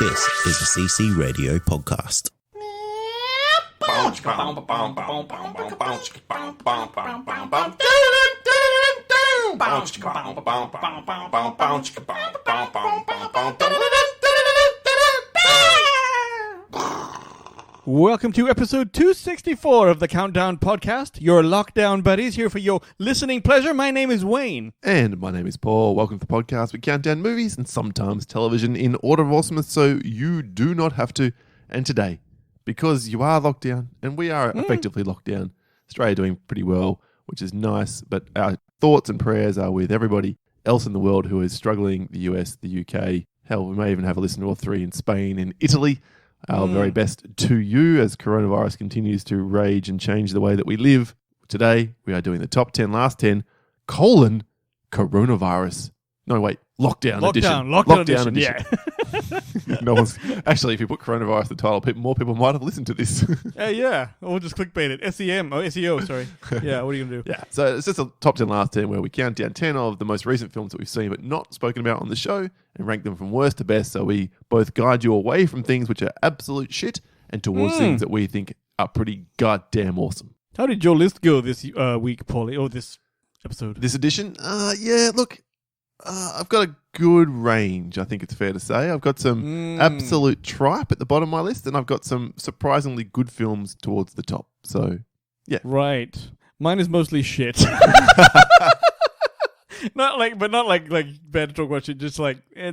This is a CC Radio podcast. Welcome to episode 264 of the Countdown Podcast. Your lockdown buddies here for your listening pleasure. My name is Wayne. And my name is Paul. Welcome to the podcast. We count down movies and sometimes television in order of awesomeness so you do not have to. And today, because you are locked down and we are effectively locked down, Australia doing pretty well, which is nice. But our thoughts and prayers are with everybody else in the world who is struggling, the US, the UK. Hell, we may even have a listener or three in Spain and Italy. Our very best to you as coronavirus continues to rage and change the way that we live. Today, we are doing the top 10, last 10, coronavirus. No, wait, lockdown edition. Lockdown edition. Yeah. No one's actually, if you put coronavirus in the title, more people might have listened to this. Yeah. Or we'll just clickbait it. SEO, sorry. Yeah, what are you going to do? Yeah, so it's just a top 10, last 10 where we count down 10 of the most recent films that we've seen but not spoken about on the show and rank them from worst to best, so we both guide you away from things which are absolute shit and towards things that we think are pretty goddamn awesome. How did your list go this week, Paulie, or this episode? This edition? I've got a good range, I think it's fair to say. I've got some absolute tripe at the bottom of my list, and I've got some surprisingly good films towards the top. So, yeah. Right. Mine is mostly shit. Not like bad to talk about shit, just like, I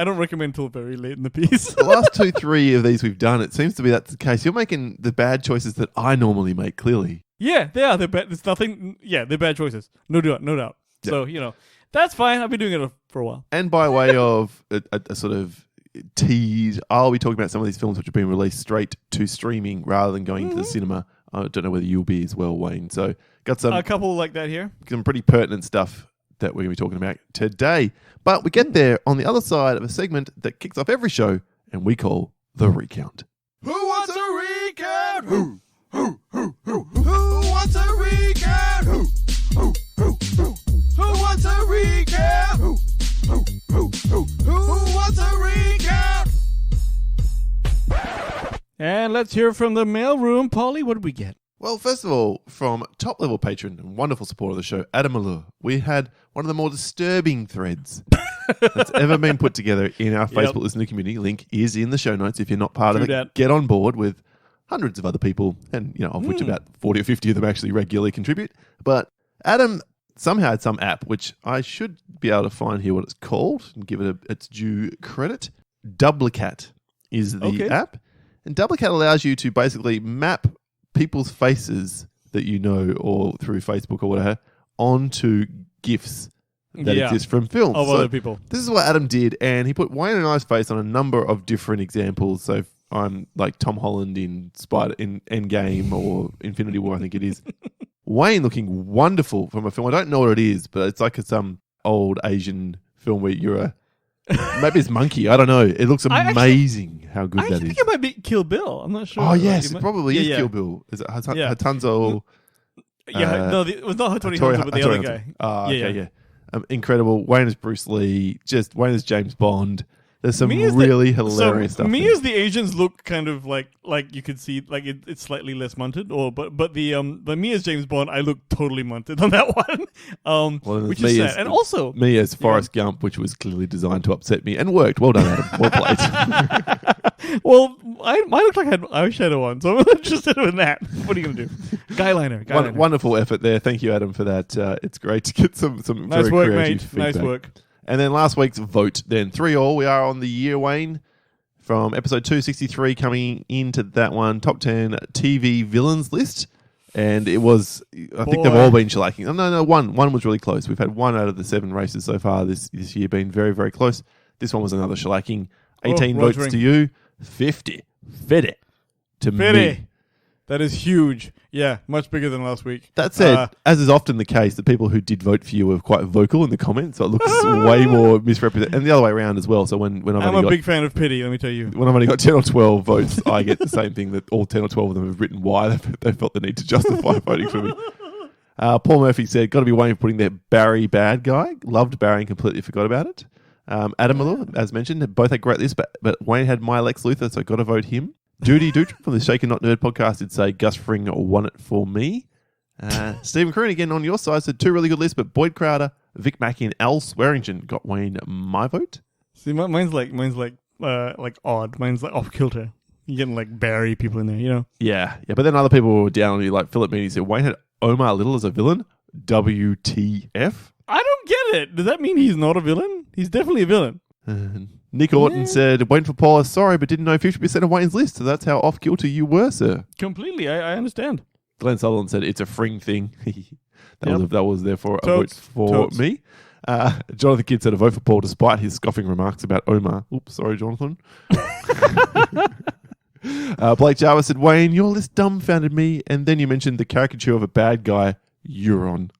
don't recommend till very late in the piece. The last 2-3 of these we've done, it seems to be that's the case. You're making the bad choices that I normally make, clearly. Yeah, they are. They're bad. There's nothing. Yeah, they're bad choices. No doubt. Yep. So, that's fine. I've been doing it for a while. And by way of a sort of tease, I'll be talking about some of these films which have been released straight to streaming rather than going into the cinema. I don't know whether you'll be as well, Wayne. So got some a couple like that here. Some pretty pertinent stuff that we're going to be talking about today. But we get there on the other side of a segment that kicks off every show, and we call The Recount. Who wants a recount? Who wants a recount? Who wants a recount? Who wants a recount? And let's hear from the mailroom. Paulie, what did we get? Well, first of all, from top-level patron and wonderful supporter of the show, Adam Allure, we had one of the more disturbing threads that's ever been put together in our Facebook listener community. Link is in the show notes. If you're not part of it, get on board with hundreds of other people, and of which about 40 or 50 of them actually regularly contribute. But Adam somehow had some app, which I should be able to find here what it's called and give it its due credit. Duplicat is the app. And Duplicat allows you to basically map people's faces that you know or through Facebook or whatever onto GIFs that exist from films. Of other people. This is what Adam did, and he put Wayne and I's face on a number of different examples. So I'm like Tom Holland in Endgame or Infinity War, I think it is. Wayne looking wonderful from a film. I don't know what it is, but it's like some old Asian film where you're maybe it's Monkey. I don't know. It looks amazing how good that is. I think it might be Kill Bill. I'm not sure. Oh, yes. It probably is Kill Bill. Is it Hatanzo? It was not Hattori Hanzo, but the other guy. Okay. Incredible. Wayne is Bruce Lee. Wayne is James Bond. There's some really hilarious stuff. Me as the Asians look kind of like you could see like it's slightly less munted, but me as James Bond, I look totally munted on that one. Which is sad. And also me as Forrest Gump, which was clearly designed to upset me and worked. Well done, Adam. Well played. Well, I looked like I had eyeshadow on, so I'm interested in that. What are you gonna do? Guy liner. Wonderful effort there. Thank you, Adam, for that. It's great to get some nice very work, creative mate. feedback. Nice work. And then last week's vote, then 3-3. We are on the year, Wayne, from episode 263 coming into that one, top 10 TV villains list. And it was, I think they've all been shellacking. No, one was really close. We've had 1 out of the 7 races so far this year been very, very close. This one was another shellacking. 18 votes to you, 50 to me. That is huge. Yeah, much bigger than last week. That said, as is often the case, the people who did vote for you were quite vocal in the comments, so it looks way more misrepresented. And the other way around as well. So when I'm a big fan of pity, let me tell you. When I've only got 10 or 12 votes, I get the same thing that all 10 or 12 of them have written why they felt the need to justify voting for me. Paul Murphy said, got to be Wayne for putting their Barry bad guy. Loved Barry and completely forgot about it. Adam Miller, as mentioned, both had great lists, but Wayne had my Lex Luthor, so got to vote him. Duty Dutra from the Shaken Not Nerd podcast did say Gus Fring won it for me. Stephen Croon, again, on your side, said 2 really good lists, but Boyd Crowder, Vic Mackey, and Al Swearingen got Wayne my vote. See, mine's like odd. Mine's like off kilter. You're getting like Barry people in there, you know? Yeah. But then other people were down on you, like Philip Meany said Wayne had Omar Little as a villain. WTF? I don't get it. Does that mean he's not a villain? He's definitely a villain. Nick Orton said, Wayne for Paula, sorry, but didn't know 50% of Wayne's list, so that's how off kilter you were, sir. Completely. I understand. Glenn Sutherland said, it's a Fring thing. that was therefore a vote for me. Jonathan Kidd said a vote for Paul despite his scoffing remarks about Omar. Oops, sorry, Jonathan. Blake Jarvis said, Wayne, your list dumbfounded me, and then you mentioned the caricature of a bad guy, Euron.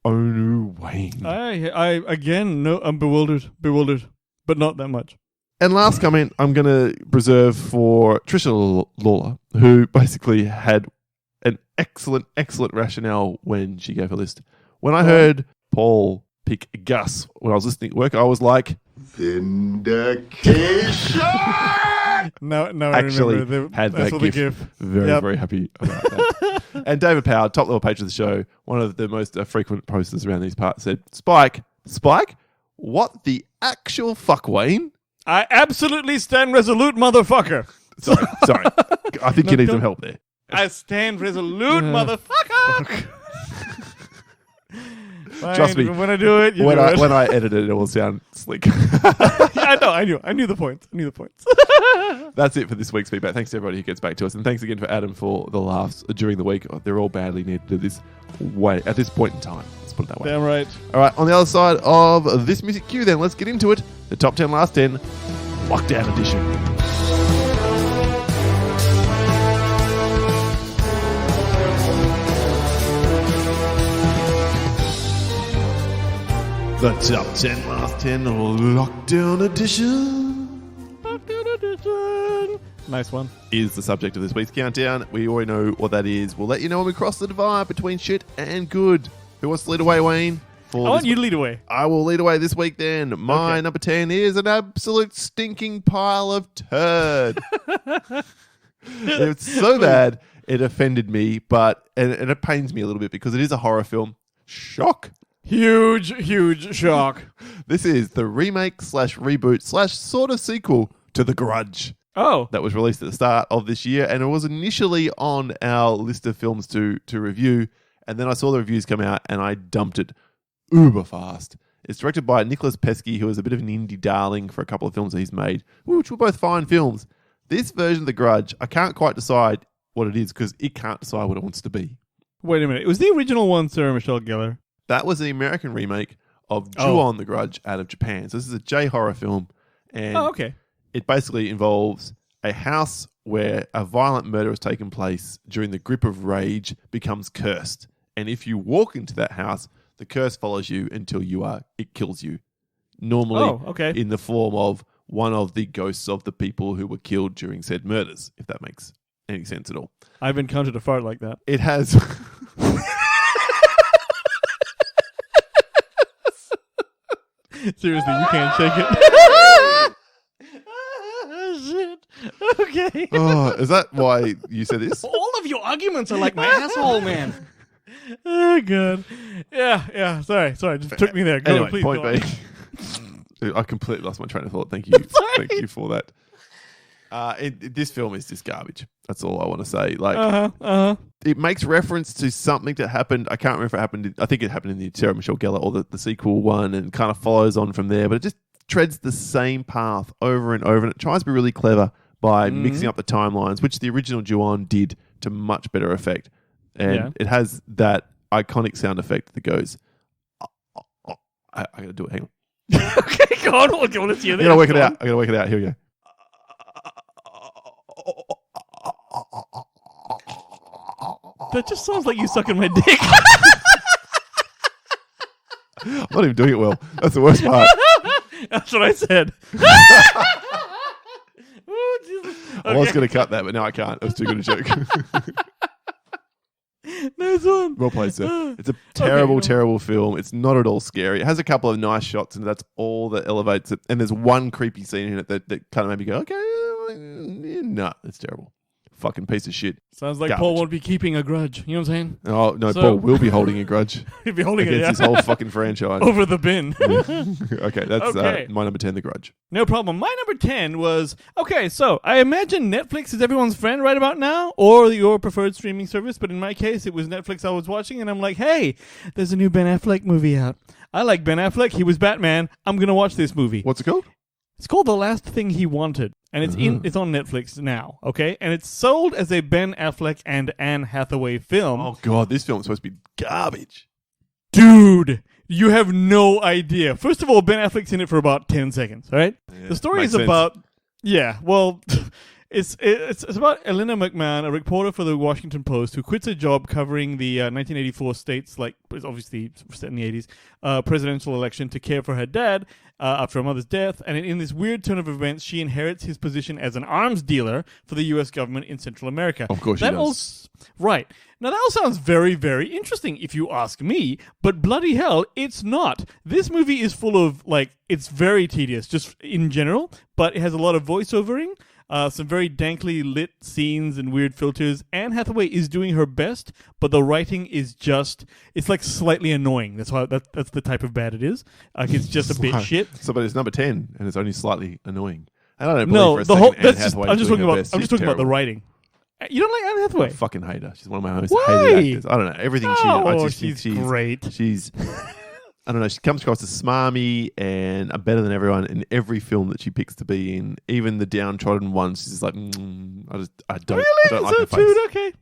Onu Wayne. I'm bewildered, but not that much. And last comment I'm going to preserve for Trisha Lawler, who basically had an excellent rationale when she gave her list. When I heard Paul pick Gus when I was listening at work, I was like, Vindication! No, actually, I remember had that gif. Very happy about that. And David Power, top level patron of the show, one of the most frequent posters around these parts, said, Spike, what the actual fuck, Wayne? I absolutely stand resolute, motherfucker. Sorry. I think you need some help there. I stand resolute, motherfucker. Trust me. When I do it, when I edit it will sound slick. I knew the points. That's it for this week's feedback. Thanks to everybody who gets back to us. And thanks again for Adam for the laughs during the week. They're all badly needed at this point in time. Let's put it that way. Damn right. All right, on the other side of this music cue then, let's get into it. The top 10 last 10 lockdown edition. The top 10 last 10 lockdown edition. Nice one. Is the subject of this week's countdown. We already know what that is. We'll let you know when we cross the divide between shit and good. Who wants to lead away, Wayne? I want you to lead away. I will lead away this week then. My number 10 is an absolute stinking pile of turd. It's so bad it offended me, and it pains me a little bit because it is a horror film. Shock. Huge shock. This is the remake / reboot / sort of sequel to The Grudge. Oh. That was released at the start of this year, and it was initially on our list of films to review, and then I saw the reviews come out, and I dumped it uber fast. It's directed by Nicholas Pesky, who is a bit of an indie darling for a couple of films that he's made, which were both fine films. This version of The Grudge, I can't quite decide what it is, because it can't decide what it wants to be. Wait a minute. Was the original one Sarah Michelle Gellar? That was the American remake of Ju-on the Grudge out of Japan. So this is a J-horror film. And it basically involves a house where a violent murder has taken place during the grip of rage becomes cursed. And if you walk into that house, the curse follows you until it kills you. Normally in the form of one of the ghosts of the people who were killed during said murders, if that makes any sense at all. I've encountered a fart like that. It has... Seriously, you can't shake it. Shit. Okay. Oh, is that why you said this? All of your arguments are like my asshole, man. Oh, God. Yeah. Sorry. Just took me there. Anyway, please, point being, I completely lost my train of thought. Thank you. Thank you for that. This film is just garbage. That's all I want to say. It makes reference to something that happened. I can't remember if it happened. I think it happened in the Sarah Michelle Gellar or the sequel one, and kind of follows on from there. But it just treads the same path over and over, and it tries to be really clever by mixing up the timelines, which the original Ju-on did to much better effect. And it has that iconic sound effect that goes. I got to do it. Hang on. Okay, go on. I want to see you there. I got to work it out. Here we go. That just sounds like you sucking my dick. I'm not even doing it well. That's the worst part. That's what I said. I was going to cut that, but now I can't. It was too good a joke. Nice one. Well played, sir. It's a terrible, terrible film. It's not at all scary. It has a couple of nice shots, and that's all that elevates it. And there's one creepy scene in it that kind of made me go, okay, no, it's terrible. Fucking piece of shit. Sounds like Garbage. Paul won't be keeping a grudge. You know what I'm saying? Oh, no, Paul will be holding a grudge He'll be holding against it his whole fucking franchise. over the bin. Okay, that's Okay. my number 10, The Grudge. No problem. My number 10 was, okay, so I imagine Netflix is everyone's friend right about now, or your preferred streaming service, but in my case, it was Netflix I was watching, and I'm like, hey, there's a new Ben Affleck movie out. I like Ben Affleck. He was Batman. I'm going to watch this movie. What's it called? It's called The Last Thing He Wanted, and it's on Netflix now, okay? And it's sold as a Ben Affleck and Anne Hathaway film. Oh, God, this film's supposed to be garbage. Dude, you have no idea. First of all, Ben Affleck's in it for about 10 seconds, all right? Yeah, the story makes is sense. about... Yeah, well... It's about Elena McMahon, a reporter for the Washington Post, who quits a job covering the 1984 states, like it's obviously set in the 80s, presidential election to care for her dad after her mother's death. And in this weird turn of events, she inherits his position as an arms dealer for the U.S. government in Central America. Of course she does. Right. Now, that all sounds very, very interesting if you ask me, but bloody hell, it's not. This movie is full of, it's very tedious, just in general, but it has a lot of voiceovering. Some very dankly lit scenes and weird filters. Anne Hathaway is doing her best, but the writing is it's like slightly annoying. That's the type of bad it is. It's just a bit shit. So, but it's number 10, and it's only slightly annoying. And I don't believe No, for a the second whole. Anne That's just. Hathaway I'm is just doing talking her about. best. I'm She's just talking about the terrible. writing. You don't like Anne Hathaway? I fucking hate her. She's one of my most Why? hated actors. I don't know. Everything she Oh, I just think she's great. She's I don't know. She comes across as smarmy and better than everyone in every film that she picks to be in. Even the downtrodden ones, she's just like, I don't like her face. Dude, okay.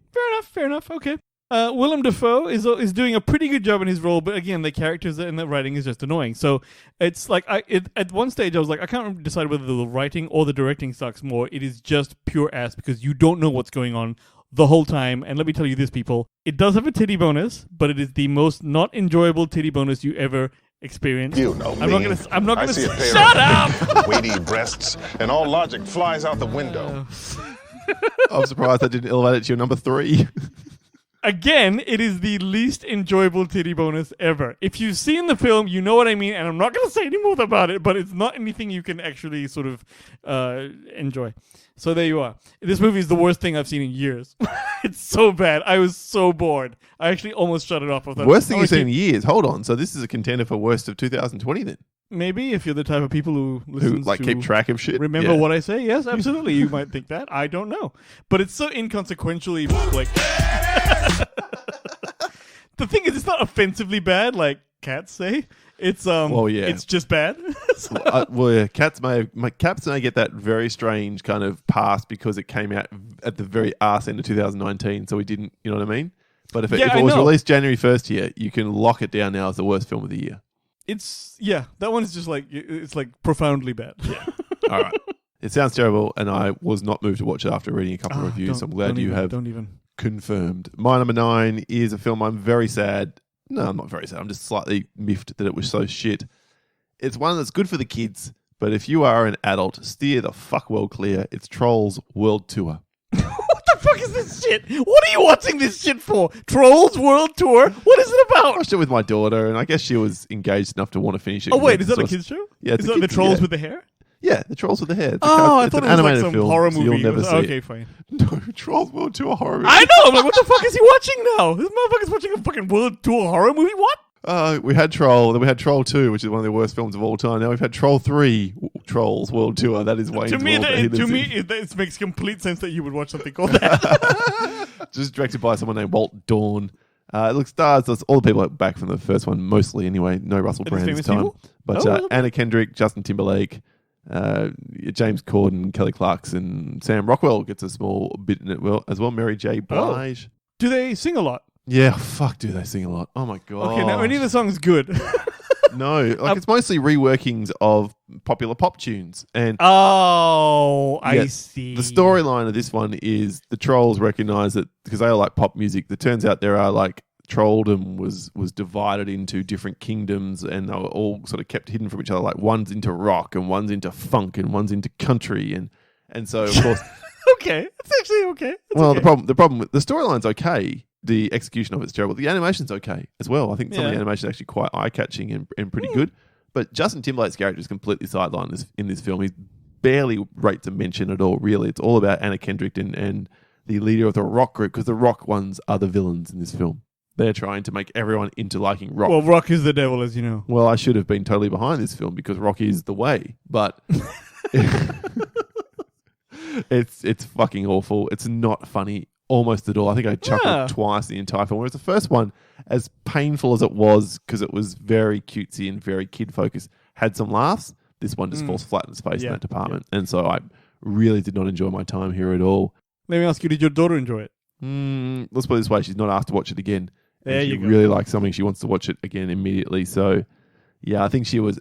Fair enough. Okay. Willem Dafoe is doing a pretty good job in his role, but again, the characters and the writing is just annoying. So it's like, at one stage I was like, I can't decide whether the writing or the directing sucks more. It is just pure ass because you don't know what's going on the whole time. And let me tell you this, people, it does have a titty bonus, but it is the most not enjoyable titty bonus you ever experienced. You know me. I'm not gonna see a pair shut of up. weighty breasts, and all logic flies out the window. I'm surprised that didn't elevate it to your number 3. Again, it is the least enjoyable titty bonus ever. If you've seen the film, you know what I mean, and I'm not going to say any more about it, but it's not anything you can actually sort of enjoy. So there you are. This movie is the worst thing I've seen in years. It's so bad. I was so bored. I actually almost shut it off. Worst thing you've seen in years. Hold on. So this is a contender for worst of 2020 then? Maybe if you're the type of people who listen to keep track of shit. Remember what I say? Yes, absolutely. You might think that. I don't know. But it's so inconsequentially like the thing is, it's not offensively bad like cats say. It's it's just bad. Cats may get that very strange kind of pass because it came out at the very arse end of 2019, so we didn't, you know what I mean? But if it was released January 1st here, you can lock it down now as the worst film of the year. That one's just like, it's like profoundly bad. Yeah. All right. It sounds terrible, and I was not moved to watch it after reading a couple of reviews, so I'm glad you have confirmed. My number 9 is a film I'm very sad. No, I'm not very sad. I'm just slightly miffed that it was so shit. It's one that's good for the kids, but if you are an adult, steer the fuck well clear. It's Trolls World Tour. What the fuck is this shit? What are you watching this shit for? Trolls World Tour? What is it about? I watched it with my daughter, and I guess she was engaged enough to want to finish it. Oh, wait, is that a kids' show? Yeah. Is that the Trolls with the hair? Yeah, the Trolls with the hair. I thought it was animated like some film, horror so movie. you'll never see Okay, it. fine. No, Trolls World Tour horror movie. I know. I'm like, what the fuck is he watching now? This motherfucker's watching a fucking World Tour horror movie? What? We had Troll, then we had Troll 2, which is one of the worst films of all time. Now we've had Troll 3, Trolls World Tour. That is Wayne's World. It makes complete sense that you would watch something called that. Just directed by someone named Walt Dawn. It stars all the people back from the first one, mostly anyway. No Russell Brand this time. People? But Anna Kendrick, Justin Timberlake, James Corden, Kelly Clarkson, Sam Rockwell gets a small bit in it as well. Mary J. Blige. Do they sing a lot? Yeah, fuck, do they sing a lot? Oh my god. Okay, now any of the songs good? No, it's mostly reworkings of popular pop tunes. And I see. The storyline of this one is the Trolls recognize that because they all like pop music. It turns out there are like Trolldom was divided into different kingdoms, and they were all sort of kept hidden from each other. Like one's into rock, and one's into funk, and one's into country, and so of course. Okay, it's actually okay. The problem with the storyline's okay. the execution of it's terrible. The animation's okay as well. I think some of the animation is actually quite eye-catching and pretty good. But Justin Timberlake's character is completely sidelined in this film. He's barely rates a mention at all, really. It's all about Anna Kendrick and the leader of the rock group, because the rock ones are the villains in this film. They're trying to make everyone into liking rock. Well, rock is the devil, as you know. Well, I should have been totally behind this film because rock is the way, but it's fucking awful. It's not funny almost at all. I think I chuckled twice the entire film, whereas the first one, as painful as it was because it was very cutesy and very kid-focused, had some laughs. This one just falls flat in its face in that department. And so I really did not enjoy my time here at all. Let me ask you, did your daughter enjoy it? Let's put it this way. She's not asked to watch it again. There you she go. really likes something. She wants to watch it again immediately. So, yeah, I think she was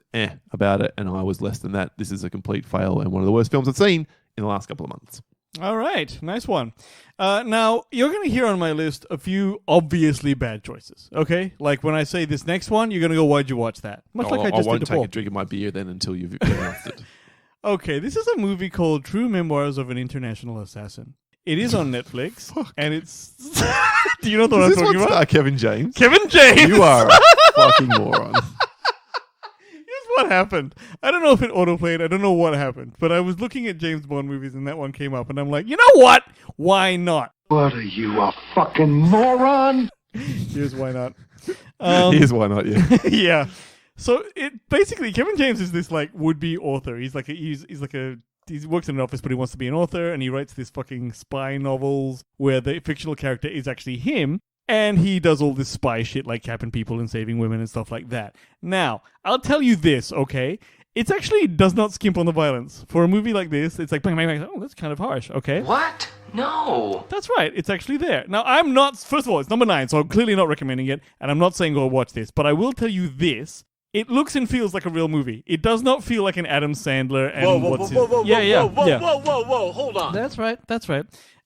about it, and I was less than that. This is a complete fail and one of the worst films I've seen in the last couple of months. All right. Nice one. Now, you're going to hear on my list a few obviously bad choices, okay? Like when I say this next one, you're going to go, why'd you watch that? Much like I just won't did to take Paul. a drink of my beer then until you've announced it. Okay, this is a movie called True Memoirs of an International Assassin. It is on Netflix, and it's... Do you know what I'm Is this talking one about? star Kevin James? Kevin James! You are a fucking moron. Here's what happened. I don't know if it autoplayed. I don't know what happened. But I was looking at James Bond movies, and that one came up, and I'm like, you know what? Why not? What are you, a fucking moron? Here's why not. Here's why not, yeah. Yeah. So it basically, Kevin James is this like would-be author. He works in an office, but he wants to be an author, and he writes these fucking spy novels where the fictional character is actually him, and he does all this spy shit like capping people and saving women and stuff like that. Now, I'll tell you this, okay? It actually does not skimp on the violence. For a movie like this, it's like, bang, bang, bang. Oh, that's kind of harsh, okay? What? No. That's right. It's actually there. Now, I'm not... First of all, it's number 9, so I'm clearly not recommending it, and I'm not saying go watch this, but I will tell you this. It looks and feels like a real movie. It does not feel like an Adam Sandler and Whoa, hold on. That's right.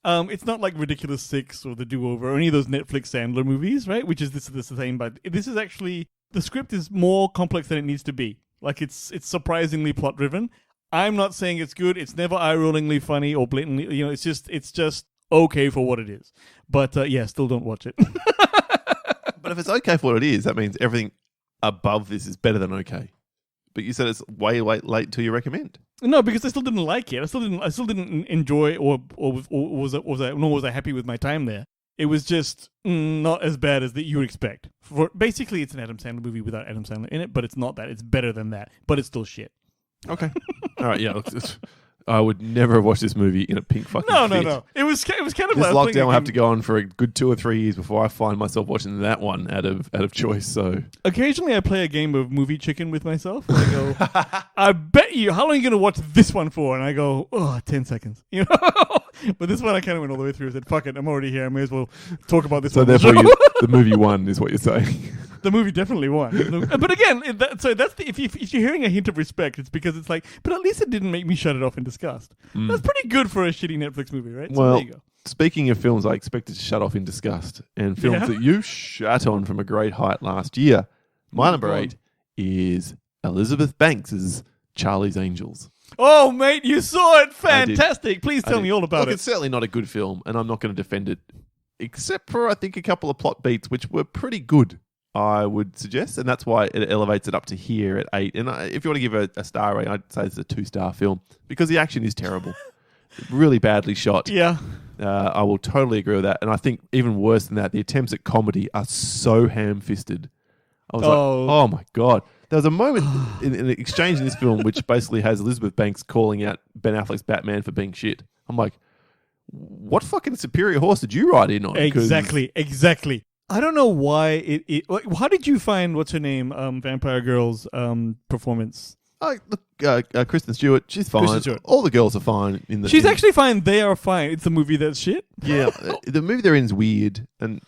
It's not like Ridiculous Six or The Do-Over or any of those Netflix Sandler movies, right? Which is this the same, but this is actually... The script is more complex than it needs to be. Like, it's surprisingly plot-driven. I'm not saying it's good. It's never eye-rollingly funny or blatantly... You know, it's just okay for what it is. But, still don't watch it. But if it's okay for what it is, that means everything above this is better than okay. But you said it's way late till you recommend. No, because I still didn't like it. I still didn't enjoy or was I happy with my time there. It was just not as bad as that you would expect. Basically, it's an Adam Sandler movie without Adam Sandler in it, but it's not that. It's better than that, but it's still shit. Okay. All right, yeah. I would never have watched this movie in a pink fucking fit. No. It was kind of... This lockdown will have to go on for a good 2 or 3 years before I find myself watching that one out of choice, so... Occasionally I play a game of movie chicken with myself. And I go, I bet you, how long are you going to watch this one for? And I go, 10 seconds. You know? But this one I kind of went all the way through and said, fuck it, I'm already here. I may as well talk about this one. So therefore, the movie won is what you're saying. The movie definitely won. But again, that's if you're hearing a hint of respect, it's because it's like, but at least it didn't make me shut it off in disgust. That's pretty good for a shitty Netflix movie, right? So well, there you go. Speaking of films I expected to shut off in disgust, and films that you shut on from a great height last year, my number 8 is Elizabeth Banks's Charlie's Angels. Oh, mate, you saw it. Fantastic. Please tell me all about It's certainly not a good film, and I'm not going to defend it, except for, I think, a couple of plot beats, which were pretty good, I would suggest, and that's why it elevates it up to here at 8. And if you want to give a star rating, I'd say it's a 2-star film, because the action is terrible. Really badly shot. Yeah. I will totally agree with that. And I think even worse than that, the attempts at comedy are so ham-fisted. I was like, oh my God. There was a moment in an exchange in this film which basically has Elizabeth Banks calling out Ben Affleck's Batman for being shit. I'm like, what fucking superior horse did you ride in on? Exactly. I don't know why how did you find, what's her name, Vampire Girl's performance? Kristen Stewart, she's fine. Kristen Stewart. All the girls are fine. She's actually fine. They are fine. It's the movie that's shit. Yeah, the movie they're in is weird and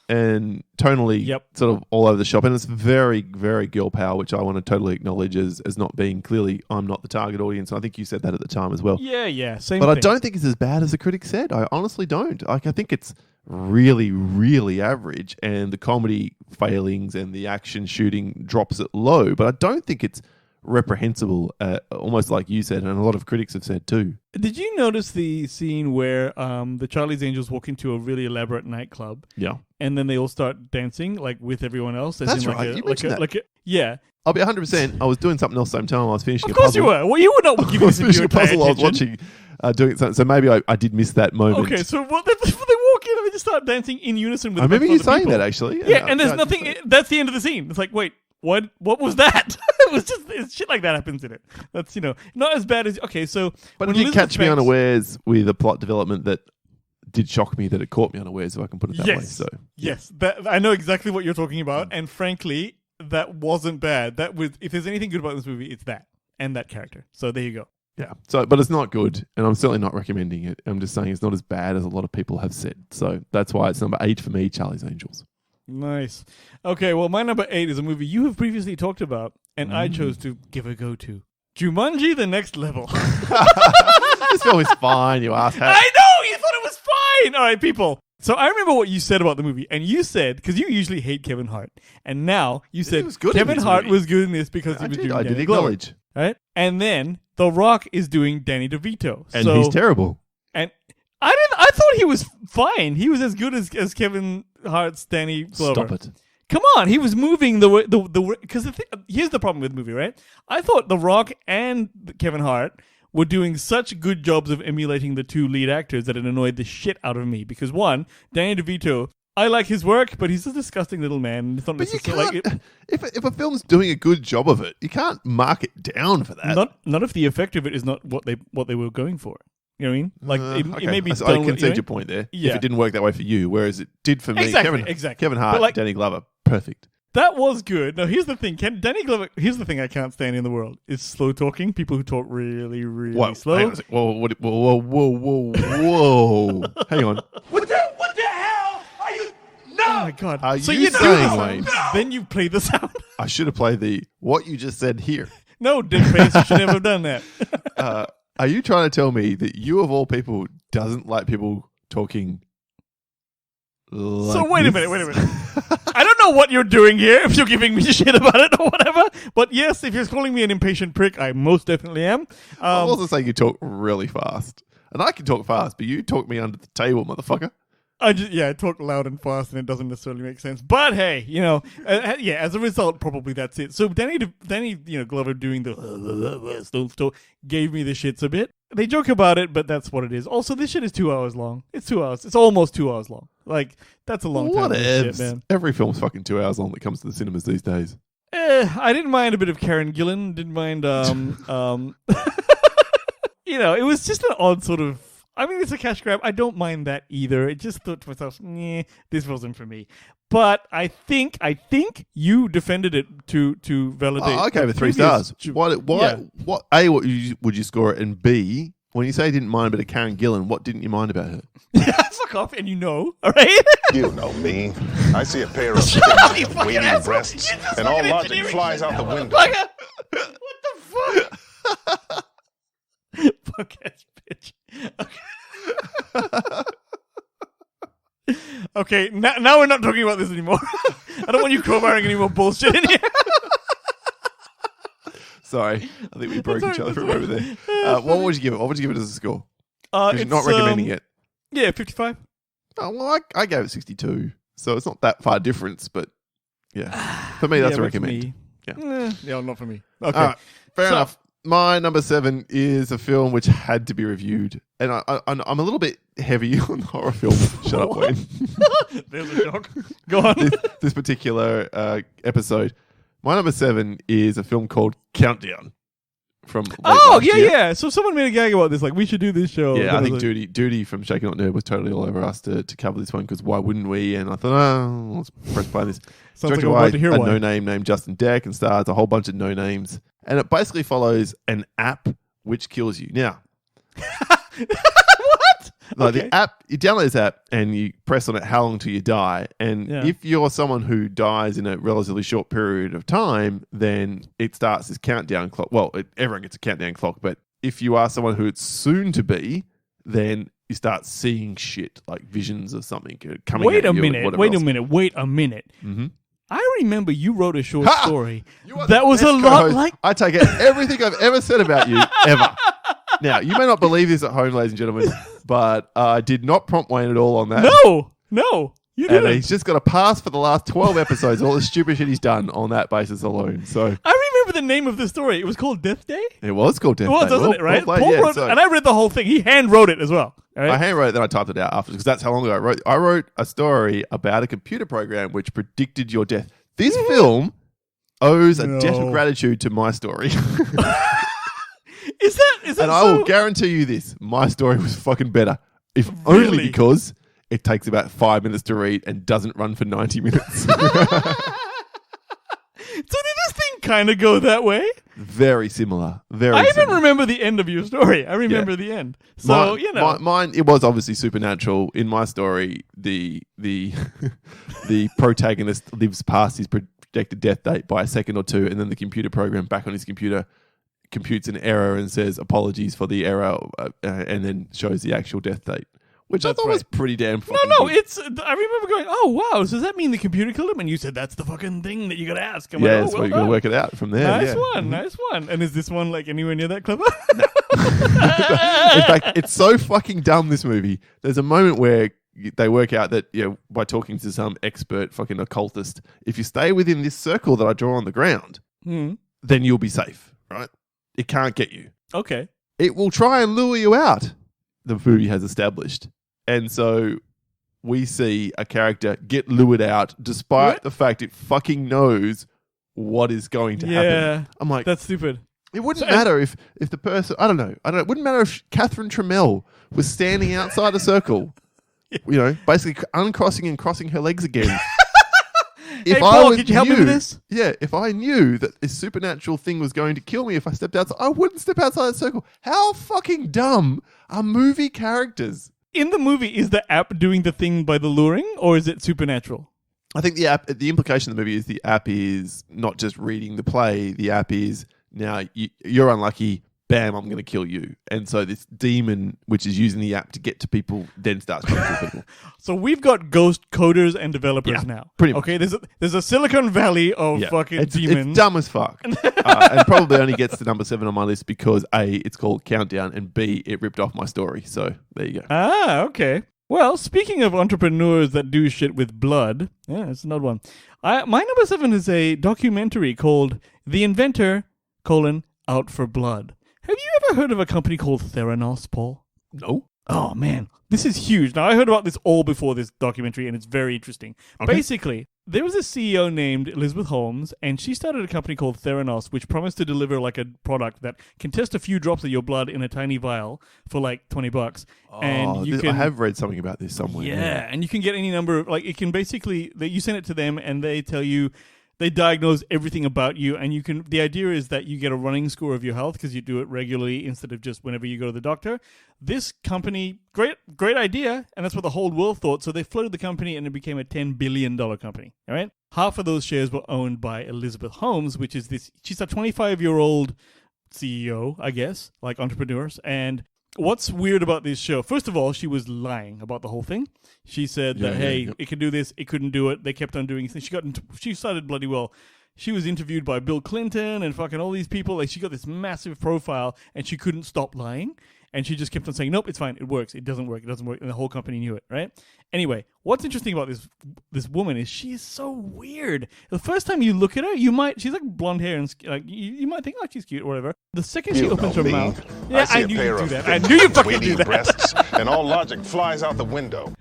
tonally sort of all over the shop, and it's very, very girl power, which I want to totally acknowledge as not being clearly I'm not the target audience. I think you said that at the time as well. Yeah, same. But thing. I don't think it's as bad as the critics said. I honestly don't. I think it's really, really average, and the comedy failings and the action shooting drops it low. But I don't think it's reprehensible, almost like you said, and a lot of critics have said too. Did you notice the scene where the Charlie's Angels walk into a really elaborate nightclub? Yeah. And then they all start dancing like with everyone else. As That's in, like right. You mentioned that. Yeah. I'll be 100%. I was doing something else at the same time. I was finishing Of a course puzzle. you were. Well, you were not I giving was us finishing a your puzzle. I was attention. watching, doing something. So maybe I did miss that moment. Okay, so what they walk in and they just start dancing in unison with I remember you saying people. that actually. Yeah, and there's nothing. That's the end of the scene. It's like, wait, what was that? It was just shit like that happens in it. That's not as bad as so. But when it did Elizabeth catch me Banks- unawares with a plot development that did shock me that it caught me unawares, if I can put it that way. So Yes, I know exactly what you're talking about, and frankly, that wasn't bad. That was, if there's anything good about this movie, it's that and that character. So there you go. yeah. So, but it's not good, and I'm certainly not recommending it. I'm just saying it's not as bad as a lot of people have said. So that's why it's number 8 for me, Charlie's Angels. Nice. Okay, well, my number 8 is a movie you have previously talked about, and I chose to give a go to. Jumanji: The Next Level. This film is fine, you asshat. I know! You thought it was fine! All right, people. So I remember what you said about the movie, and you said, because you usually hate Kevin Hart, and now you said was good in Kevin this Hart movie. was good in this because he was doing I did Danny Glover. acknowledge. Right? And then The Rock is doing Danny DeVito. And so, he's terrible. And I thought he was fine. He was as good as Kevin Hart's Danny Glover. Stop it. Come on, he was moving the way because here's the problem with the movie, right? I thought The Rock and Kevin Hart were doing such good jobs of emulating the two lead actors that it annoyed the shit out of me. Because one, Danny DeVito, I like his work, but he's a disgusting little man. It's not But you necessarily can't, if a film's doing a good job of it, you can't mark it down for that. not if the effect of it is not what they were going for. You know what I mean? Like it may be. I done with- concede your point there. Yeah. If it didn't work that way for you, whereas it did for me, Exactly. Kevin Hart, But like- Danny Glover, perfect. That was good. Now, here's the thing. Danny Glover, here's the thing I can't stand in the world is slow talking. People who talk really, really Whoa, slow. hang on a sec. Whoa. Hang on. What the hell are you? No! Oh my God. Are so you do saying, the Wayne? sound, then you play the sound. I should have played what you just said here. No, Dickface, you should never have done that. Are you trying to tell me that you, of all people, doesn't like people talking like So wait a this? minute. I don't know what you're doing here, if you're giving me shit about it or whatever. But yes, if you're calling me an impatient prick, I most definitely am. I'm also saying you talk really fast. And I can talk fast, but you talk me under the table, motherfucker. I talk loud and fast, and it doesn't necessarily make sense. But hey, as a result, probably that's it. So Danny, Glover doing the stuff gave me the shits a bit. They joke about it, but that's what it is. Also, this shit is 2 hours long. It's 2 hours. It's almost 2 hours long. Like that's a long time. What for this shit, ifs? man. Every film's fucking 2 hours long that comes to the cinemas these days. I didn't mind a bit of Karen Gillan. Didn't mind. It was just an odd sort of. I mean, it's a cash grab. I don't mind that either. It just thought to myself, this wasn't for me. But I think you defended it to validate. I gave it 3 previous- stars. What A, what would you score it? And B, when you say you didn't mind a bit of Karen Gillan, what didn't you mind about her? Fuck off, and all right? You know me. I see a pair of up, you fucking wavy asshole. breasts, You're just and all fucking logic engineering flies shit. out the window. Fucker. What the fuck? Fuck ass bitch. Okay, now we're not talking about this anymore. I don't want you crowbarring any more bullshit in here. Sorry, I think we broke That's each all other right, from over that's there. What would you give it? What would you give it as a score? 'Cause you're It's not recommending it. Yeah, 55. Oh, well, I gave it 62, so it's not that far difference, but yeah, for me that's a but for recommend. me- Yeah. Yeah, not for me. Okay. All right, fair So- enough. My number 7 is a film which had to be reviewed, and I'm a little bit heavy on horror films. Shut up, Wayne. There's a shock. Go on. this particular episode. My number 7 is a film called Countdown from late last year. Yeah. So someone made a gag about this. Like, we should do this show. Yeah, I think like, Duty from Shaking Not Nerd was totally all over us to cover this one because why wouldn't we? And I thought, let's press play this. Sounds like Directed I'm by about to hear a why. no-name named Justin Deck and stars a whole bunch of no-names. And it basically follows an app which kills you. Now, What? no, Okay. the app, you download this app and you press on it how long till you die. And Yeah. if you're someone who dies in a relatively short period of time, then it starts this countdown clock. Well, everyone gets a countdown clock, but if you are someone who it's soon to be, then you start seeing shit like visions of something coming Wait at a you. minute. Wait a minute. Mm-hmm. I remember you wrote a short Ha! story You are that the was a best lot co-host. like. I take everything I've ever said about you, ever. Now, you may not believe this at home, ladies and gentlemen, but I did not prompt Wayne at all on that. No, you And didn't. he's just got a pass for the last 12 episodes, all the stupid shit he's done on that basis alone. So I remember the name of the story. It was called Death Day. it was called Death It was, Day. doesn't Well- it? Right? well played, Paul yeah, wrote, so- and I read the whole thing. He hand wrote it as well. All right? I handwrote it, then I typed it out after because that's how long ago I wrote. I wrote a story about a computer program which predicted your death. This film owes a debt of gratitude to my story. Is that And I will guarantee you this: my story was fucking better, if only Really? because it takes about 5 minutes to read and doesn't run for 90 minutes. So did this thing kind of go that way? Very similar. Very. I even similar. remember the end of your story. I remember Yeah. the end. So mine. It was obviously supernatural. In my story, the the protagonist lives past his projected death date by a second or two, and then the computer program back on his computer computes an error and says apologies for the error, and then shows the actual death date, which I That's thought was right. pretty damn. No, fucking good. it's. I remember going, oh wow, so does that mean the computer killed him? And you said that's the fucking thing that you got to ask. I'm Yeah, like, so well we're gonna done. work it out from there. Nice yeah. one, nice one. And is this one like anywhere near that clever? In fact, it's so fucking dumb, this movie. There's a moment where they work out that, by talking to some expert fucking occultist, if you stay within this circle that I draw on the ground, then you'll be safe, right? It can't get you. Okay. It will try and lure you out, the movie has established. And so we see a character get lured out despite What? the fact it fucking knows what is going to Yeah, happen. I'm like, that's stupid. it wouldn't matter if the person, I don't know, it wouldn't matter if Catherine Trammell was standing outside a circle, basically uncrossing and crossing her legs again. Hey, Paul, could you help me with this? Yeah, if I knew that this supernatural thing was going to kill me if I stepped outside, I wouldn't step outside the circle. How fucking dumb are movie characters? In the movie, is the app doing the thing by the luring, or is it supernatural? I think the implication of the movie is the app is not just reading the play. The app is now you're unlucky. Bam, I'm going to kill you. And so this demon, which is using the app to get to people, then starts trying to kill people. So we've got ghost coders and developers now. pretty much. Okay, there's a Silicon Valley of Yeah. fucking it's demons. dumb as fuck. And probably only gets to number 7 on my list because A, it's called Countdown, and B, it ripped off my story. So there you go. Ah, okay. Well, speaking of entrepreneurs that do shit with blood, yeah, it's another one. My number 7 is a documentary called The Inventor, Out for Blood. Have you ever heard of a company called Theranos, Paul? No. Oh, man. This is huge. Now, I heard about this all before this documentary, and it's very interesting. Okay. Basically, there was a CEO named Elizabeth Holmes, and she started a company called Theranos, which promised to deliver like a product that can test a few drops of your blood in a tiny vial for like $20. And you I have read something about this somewhere. yeah, and you can get any number of, like, it can basically, you send it to them and they tell you, they diagnose everything about you, and the idea is that you get a running score of your health because you do it regularly instead of just whenever you go to the doctor. This company, great idea, and that's what the whole world thought, so they floated the company and it became a $10 billion company, all right? Half of those shares were owned by Elizabeth Holmes, which is she's a 25-year-old CEO, I guess, like entrepreneurs, and what's weird about this show? First of all, she was lying about the whole thing. She said that, it could do this, it couldn't do it. They kept on doing things. She started bloody well. She was interviewed by Bill Clinton and fucking all these people. Like, she got this massive profile, and she couldn't stop lying. And she just kept on saying, nope, it's fine, it works, it doesn't work, and the whole company knew it, right? Anyway, what's interesting about this woman is she is so weird. The first time you look at her, she's like blonde hair, and like you might think, oh, she's cute or whatever. The second she opens her mouth, I see a knew pair you'd do of that. I knew you fucking weedy do that. breasts, and all logic flies out the window.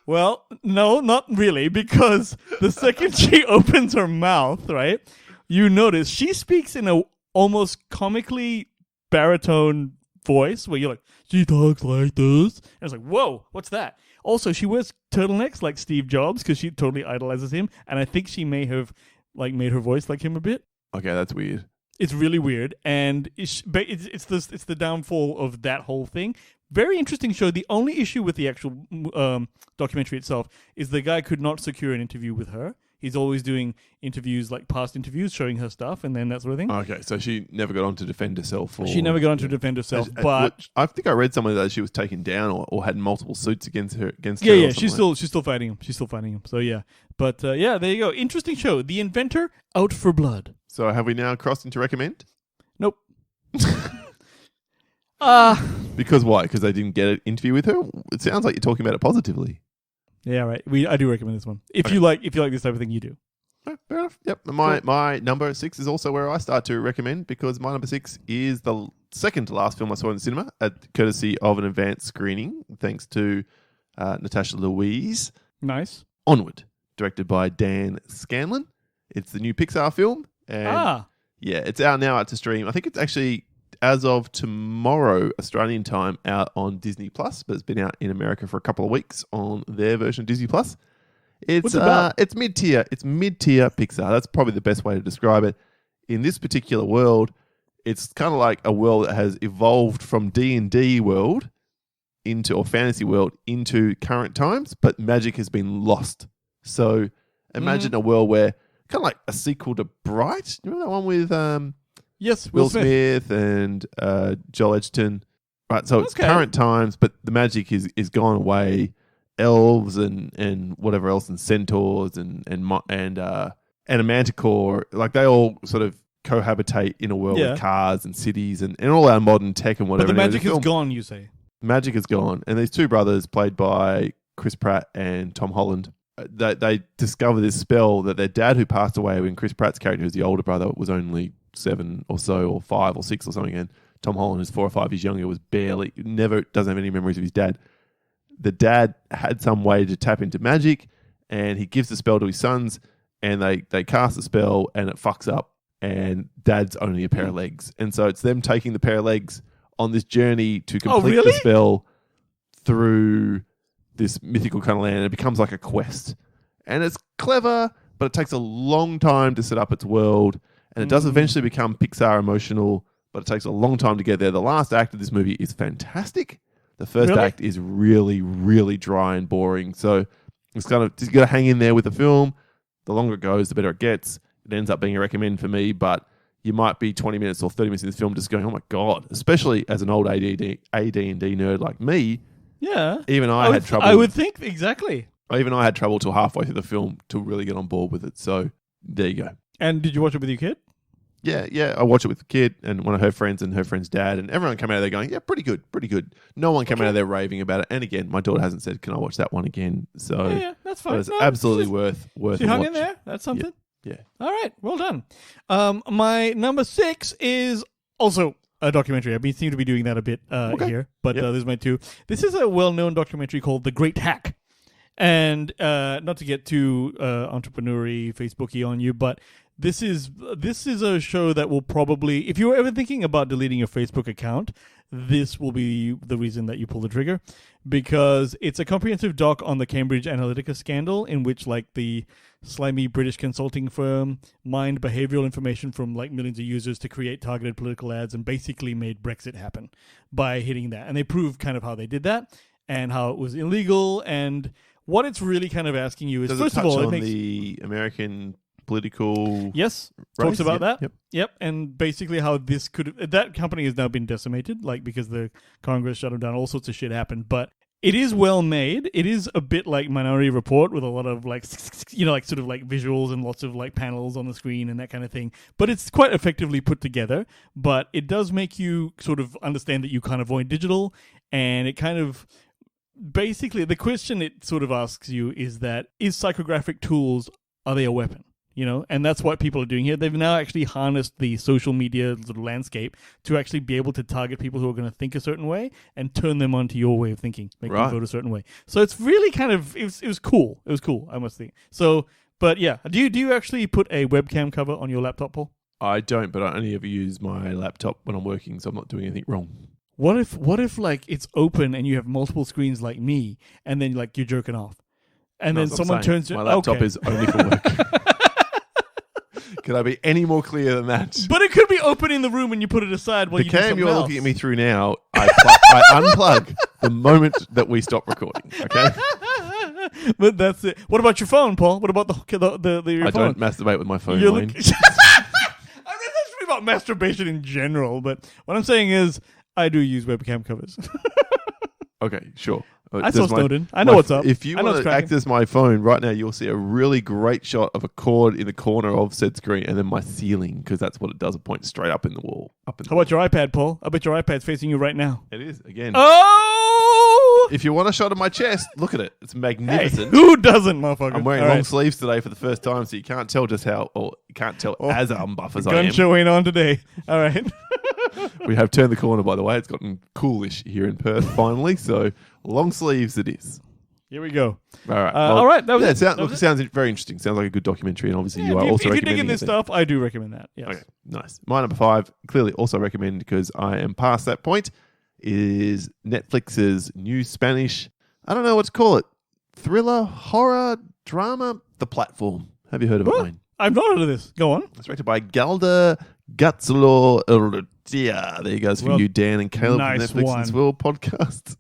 Well, no, not really, because the second she opens her mouth, right, you notice she speaks in a almost comically baritone voice where you're like, she talks like this. And it's like, whoa, what's that? Also, she wears turtlenecks like Steve Jobs because she totally idolizes him, and I think she may have like made her voice like him a bit. Okay, that's weird. It's really weird, and it's the downfall of that whole thing. Very interesting show. The only issue with the actual documentary itself is the guy could not secure an interview with her. He's always doing interviews, like past interviews, showing her stuff and then that sort of thing. Okay, so she never got on to defend herself. She never got on to defend herself, but I think I read somewhere that she was taken down or had multiple suits against her. Yeah, she's still fighting him. She's still fighting him. So yeah, but yeah, there you go. Interesting show. The Inventor, Out for Blood. So have we now crossed into recommend? Nope. Because why? Because they didn't get an interview with her. It sounds like you're talking about it positively. Yeah, right. I do recommend this one. If you like this type of thing, you do. Oh, fair enough. Yep. My number 6 is also where I start to recommend, because my number 6 is the second to last film I saw in the cinema, courtesy of an advanced screening, thanks to Natasha Louise. Nice. Onward, directed by Dan Scanlon. It's the new Pixar film. And yeah, it's out now to stream. I think it's actually, as of tomorrow, Australian time, out on Disney Plus, but it's been out in America for a couple of weeks on their version of Disney Plus. What's it about? It's mid-tier. It's mid-tier Pixar. That's probably the best way to describe it. In this particular world, it's kind of like a world that has evolved from D&D world or fantasy world into current times, but magic has been lost. So imagine a world where, kind of like a sequel to Bright. Remember that one with yes, Will Smith and Joel Edgerton? Right, so it's current times, but the magic is gone away. Elves and whatever else, and centaurs and a manticore, like they all sort of cohabitate in a world with cars and cities and all our modern tech and whatever. But the magic is gone, you say? Magic is gone. And these two brothers, played by Chris Pratt and Tom Holland, they discover this spell that their dad, who passed away when Chris Pratt's character, who's the older brother, was only 7 or so, or 5 or 6 or something, and Tom Holland, who's 4 or 5 years younger, doesn't have any memories of his dad. The dad had some way to tap into magic, and he gives the spell to his sons, and they cast the spell, and it fucks up, and dad's only a pair of legs. And so it's them taking the pair of legs on this journey to complete the spell through this mythical kind of land. And it becomes like a quest. And it's clever, but it takes a long time to set up its world. And it does eventually become Pixar emotional, but it takes a long time to get there. The last act of this movie is fantastic. The first act is really, really dry and boring. So it's kind of, just got to hang in there with the film. The longer it goes, the better it gets. It ends up being a recommend for me, but you might be 20 minutes or 30 minutes in this film just going, oh my God, especially as an old AD&D nerd like me. Yeah. Even I had trouble. I would think, exactly. Even I had trouble till halfway through the film to really get on board with it. So there you go. And did you watch it with your kid? Yeah. I watched it with the kid and one of her friends and her friend's dad, and everyone came out of there going, yeah, pretty good. No one came out of there raving about it. And again, my daughter hasn't said, can I watch that one again? So yeah, that's fine. It's absolutely worth she a hung watch. in there. That's something. Yeah. All right. Well done. My number 6 is also a documentary. I seem to be doing that a bit here, but this is my 2. This is a well-known documentary called The Great Hack. And not to get too entrepreneur-y, Facebooky on you, but this is a show that will probably, if you're ever thinking about deleting your Facebook account, this will be the reason that you pull the trigger, because it's a comprehensive doc on the Cambridge Analytica scandal, in which like the slimy British consulting firm mined behavioral information from like millions of users to create targeted political ads and basically made Brexit happen by hitting that. And they prove kind of how they did that and how it was illegal. And what it's really kind of asking you is, first of all, it makes the American political talks about that. Yep. And basically how this that company has now been decimated, like because the Congress shut them down, all sorts of shit happened. But it is well made. It is a bit like Minority Report with a lot of like, like sort of like visuals and lots of like panels on the screen and that kind of thing. But it's quite effectively put together. But it does make you sort of understand that you can't avoid digital, and it kind of basically the question it sort of asks you is psychographic tools, are they a weapon? And that's what people are doing here. They've now actually harnessed the social media sort of landscape to actually be able to target people who are going to think a certain way and turn them onto your way of thinking, make them vote a certain way. So it's really kind of, it was cool. It was cool, I must think. So, but yeah, do you actually put a webcam cover on your laptop, Paul? I don't, but I only ever use my laptop when I'm working, so I'm not doing anything wrong. What if like it's open and you have multiple screens like me, and then like you're jerking off, and then someone turns to my laptop is only for work. Could I be any more clear than that? But it could be open in the room and you put it aside while you do something else. The cam you're looking at me through now, I unplug the moment that we stop recording, okay? But that's it. What about your phone, Paul? What about your I phone? don't masturbate with my phone, You're Wayne. I mean, that's really about masturbation in general. But what I'm saying is, I do use webcam covers. Okay, sure. I saw Snowden. I know what's up. If you I know want it's to cracking. access my phone right now, you'll see a really great shot of a cord in the corner of said screen, and then my ceiling, because that's what it does. It points straight up in the wall. How about your iPad, Paul? I bet your iPad's facing you right now. It is again. Oh! If you want a shot of my chest, look at it. It's Hey, magnificent. who doesn't, motherfucker? I'm wearing All long right. sleeves today for the first time, so you can't tell just how, or you can't tell as unbuff as I Gun am. show ain't on today. All right. We have turned the corner, by the way. It's gotten coolish here in Perth finally, so long sleeves it is. Here we go. All right. all right, that was it. That was It it. sounds very interesting. Sounds like a good documentary, and obviously you are if also you're recommending digging this it then. stuff, I do recommend that. Yes. Okay, nice. My number 5, clearly also recommend because I am past that point, is Netflix's new Spanish, I don't know what to call it, thriller, horror, drama, The Platform. Have you heard of it, Wayne? I've not heard of this. Go on. It's directed by Galda Gatzalo Urrutia. There you go for Well, you, Dan and Caleb nice from Netflix's one. World Podcast.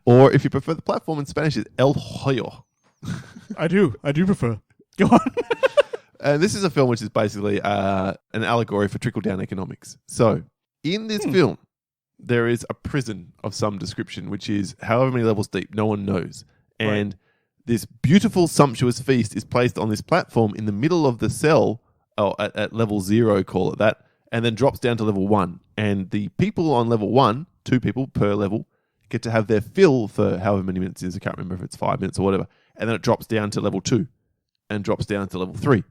Or if you prefer The Platform in Spanish, it's El Hoyo. I do prefer. Go on. And this is a film which is basically an allegory for trickle-down economics. So, in this film, there is a prison of some description, which is however many levels deep, no one knows. And this beautiful, sumptuous feast is placed on this platform in the middle of the cell, at level 0, call it that, and then drops down to level 1. And the people on level 1, 2 people per level, get to have their fill for however many minutes it is. I can't remember if it's 5 minutes or whatever. And then it drops down to level 2, and drops down to level 3.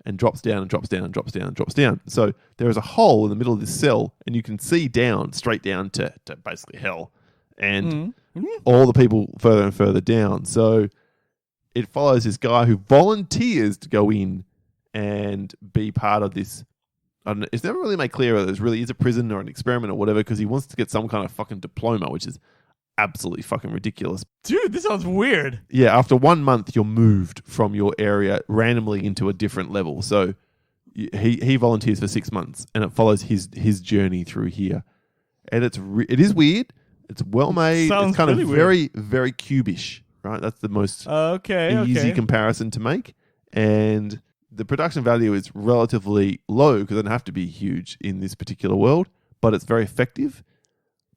And drops down and drops down and drops down and drops down. So there is a hole in the middle of this cell, and you can see down, straight down to basically hell. And all the people further and further down. So it follows this guy who volunteers to go in and be part of this. I don't know, it's never really made clear whether it really is a prison or an experiment or whatever, because he wants to get some kind of fucking diploma, which is absolutely fucking ridiculous. Dude, this sounds weird. Yeah, after 1 month, you're moved from your area randomly into a different level. So he volunteers for 6 months, and it follows his journey through here. And it is weird. It's well made. Sounds It's kind really of weird. very, very cubish, right? That's the most easy comparison to make. And the production value is relatively low because it doesn't have to be huge in this particular world, but it's very effective.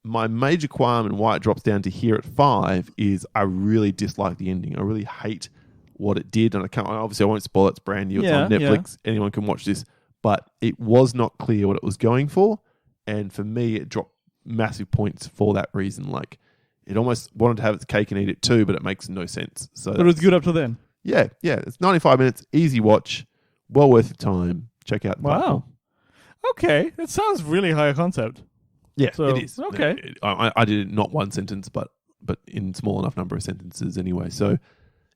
My major qualm and why it drops down to here at 5 is I really dislike the ending. I really hate what it did, and obviously I won't spoil it. It's brand new. It's on Netflix. Anyone can watch this, but it was not clear what it was going for, and for me, it dropped massive points for that reason. Like, it almost wanted to have its cake and eat it too, but it makes no sense. So, But it was good up to then. Yeah. It's 95 minutes, easy watch, well worth the time. Check out the platform. Okay. That sounds really high concept. Yeah, So, it is. okay. I did it not one sentence, but in small enough number of sentences anyway. So,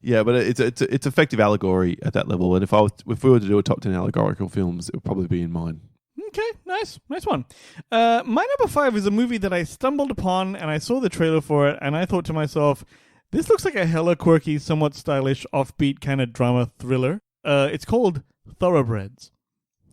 yeah, but it's effective allegory at that level. And if we were to do a top 10 allegorical films, it would probably be in mine. Okay, nice one. My number 5 is a movie that I stumbled upon, and I saw the trailer for it, and I thought to myself, this looks like a hella quirky, somewhat stylish, offbeat kind of drama thriller. It's called Thoroughbreds.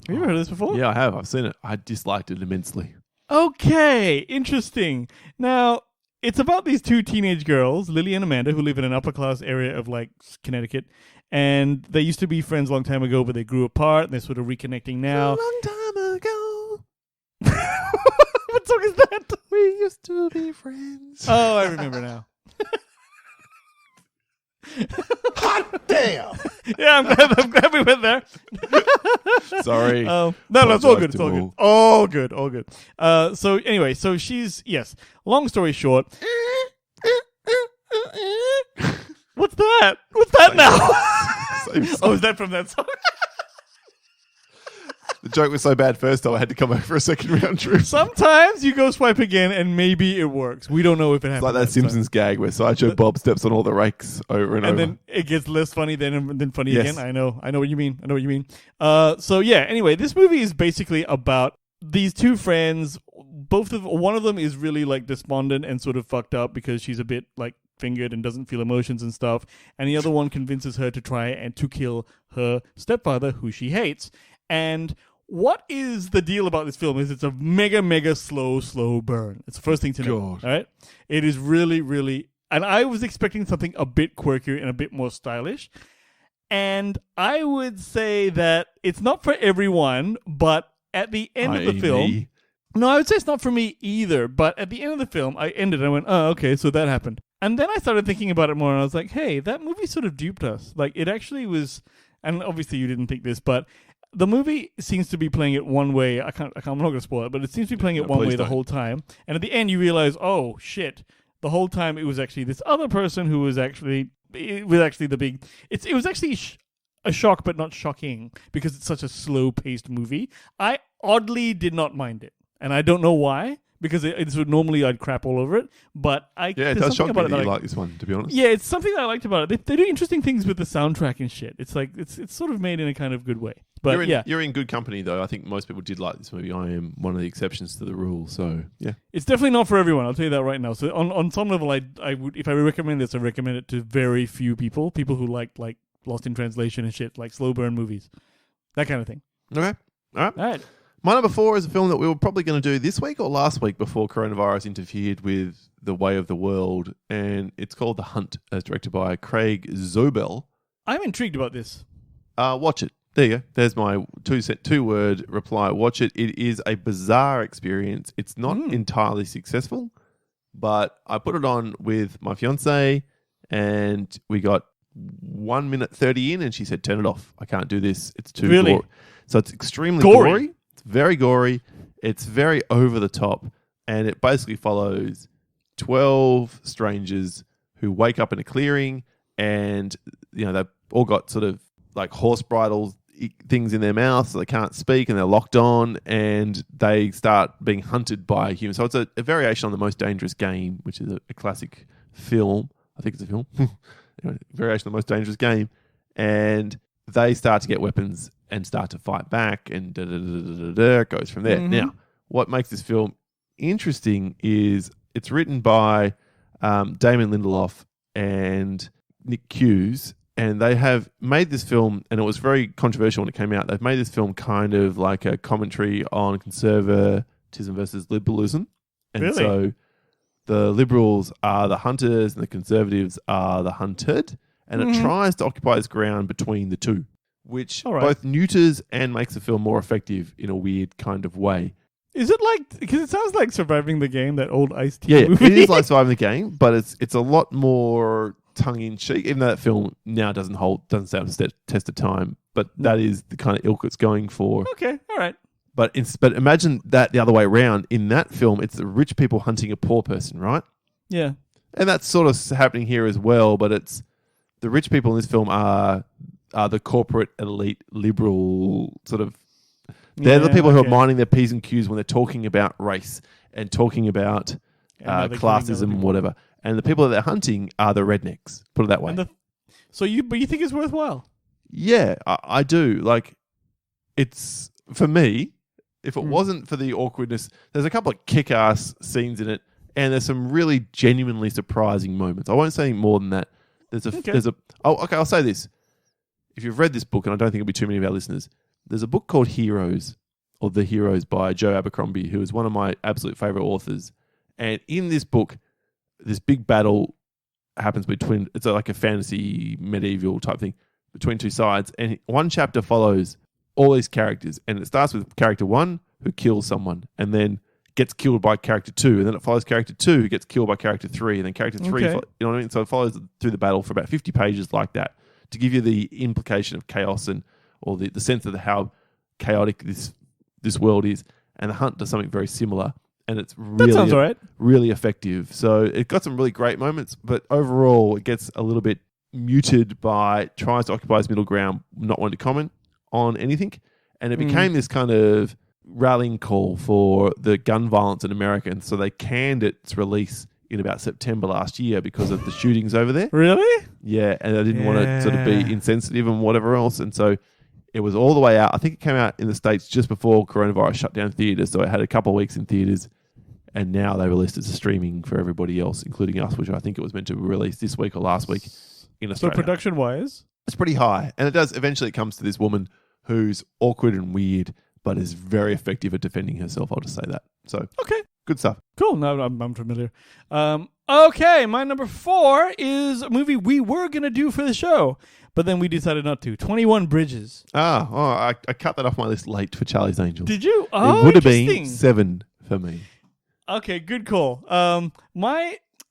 Have you ever heard of this before? Yeah, I have. I've seen it. I disliked it immensely. Okay, interesting. Now, it's about these 2 teenage girls, Lily and Amanda, who live in an upper-class area of, like, Connecticut. And they used to be friends a long time ago, but they grew apart, and they're sort of reconnecting now. A long time ago, What song is that? we used to be friends. Oh, I remember now. Hot damn! Yeah, I'm glad we went there. Sorry. No, it's all good. Apologize It's to all good. All good. So anyway, so she's long story short. What's that? What's that now? Same song. Oh, is that from that song? The joke was so bad first time I had to come back for a second round trip. Sometimes you go swipe again and maybe it works. We don't know if it happens. Like that Simpsons gag where Sideshow Bob steps on all the rakes over and over. And then it gets less funny then funny Yes. again. I know what you mean. So yeah, anyway, this movie is basically about these 2 friends. One of them is really like despondent and sort of fucked up because she's a bit like fingered and doesn't feel emotions and stuff. And the other one convinces her to try and to kill her stepfather, who she hates. And what is the deal about this film is it's a mega, mega slow burn. It's the first thing to know. God. All right? It is really, really And I was expecting something a bit quirkier and a bit more stylish. And I would say that it's not for everyone, but at the end of the film... Me. No, I would say it's not for me either, but at the end of the film, I ended and I went, oh, okay, so that happened. And then I started thinking about it more, and I was like, hey, that movie sort of duped us. Like, it actually was, and obviously you didn't think this, but the movie seems to be playing it one way. I'm not going to spoil it, but it seems to be playing it one way the whole time. And at the end, you realize, oh, shit, the whole time it was actually this other person who was actually, it was actually the big, it was actually a shock, but not shocking, because it's such a slow-paced movie. I oddly did not mind it. And I don't know why, because it's normally I'd crap all over it. But it does shock me that you like this one, to be honest. Yeah, it's something that I liked about it. They do interesting things with the soundtrack and shit. It's like it's sort of made in a kind of good way. But you're in good company though. I think most people did like this movie. I am one of the exceptions to the rule. So yeah, it's definitely not for everyone. I'll tell you that right now. So on some level, I would, if I recommend this, I recommend it to very few people. People who like Lost in Translation and shit, like slow burn movies, that kind of thing. Okay, all right. My number 4 is a film that we were probably going to do this week or last week before coronavirus interfered with the way of the world, and it's called The Hunt, as directed by Craig Zobel. I'm intrigued about this. Watch it. There you go. There's my two-word reply. Watch it. It is a bizarre experience. It's not entirely successful, but I put it on with my fiance, and we got 1 minute 30 in, and she said, "Turn it off. I can't do this. It's too gory." So it's extremely gory. It's very gory. It's very over the top, and it basically follows 12 strangers who wake up in a clearing, and they've all got sort of like horse bridle things in their mouths, so they can't speak, and they're locked on, and they start being hunted by humans. So it's a variation on The Most Dangerous Game, which is a classic film. I think it's a film. Variation on The Most Dangerous Game, and they start to get weapons and start to fight back, and it goes from there. Mm-hmm. Now, what makes this film interesting is it's written by Damon Lindelof and Nick Hughes, and they have made this film, and it was very controversial when it came out. They've made this film kind of like a commentary on conservatism versus liberalism. And so the liberals are the hunters and the conservatives are the hunted, and it tries to occupy this ground between the two, which both neuters and makes the film more effective in a weird kind of way. Is it like, because it sounds like Surviving the Game, that old Ice-T movie. It is like Surviving the Game, but it's a lot more tongue-in-cheek, even though that film now doesn't stand the test of time, but that is the kind of ilk it's going for. Okay, all right. But imagine that the other way around. In that film, it's the rich people hunting a poor person, right? Yeah. And that's sort of happening here as well, but it's the rich people in this film are the corporate elite liberal sort of... They're the people who are minding their P's and Q's when they're talking about race and talking about classism and whatever. And the people that they're hunting are the rednecks, put it that way. But you think it's worthwhile? Yeah, I do. Like, it's, for me, if it wasn't for the awkwardness, there's a couple of kick-ass scenes in it, and there's some really genuinely surprising moments. I won't say more than that. I'll say this. If you've read this book, and I don't think it'll be too many of our listeners, there's a book called Heroes, or The Heroes by Joe Abercrombie, who is one of my absolute favorite authors. And in this book, this big battle happens between, it's like a fantasy medieval type thing, between two sides. And one chapter follows all these characters. And it starts with character 1 who kills someone and then gets killed by character 2. And then it follows character 2 who gets killed by character 3. And then character 3, you know what I mean? So it follows through the battle for about 50 pages like that to give you the implication of chaos and or the sense of how chaotic this world is. And The Hunt does something very similar. And it's really, really effective. So it got some really great moments, but overall it gets a little bit muted by tries to occupy its middle ground, not wanting to comment on anything. And it became this kind of rallying call for the gun violence in America. And so they canned its release in about September last year because of the shootings over there. Really? Yeah. And they didn't want to sort of be insensitive and whatever else. And so it was all the way out. I think it came out in the States just before coronavirus shut down theaters. So it had a couple of weeks in theaters. And now they released it to streaming for everybody else, including us, which I think it was meant to be released this week or last week in Australia. So production-wise? It's pretty high. And eventually it comes to this woman who's awkward and weird, but is very effective at defending herself. I'll just say that. So, okay. Good stuff. Cool. No, I'm familiar. Okay, my number 4 is a movie we were going to do for the show, but then we decided not to. 21 Bridges. I cut that off my list late for Charlie's Angels. Did you? Oh, it would have interesting. been 7 for me. Okay, good call.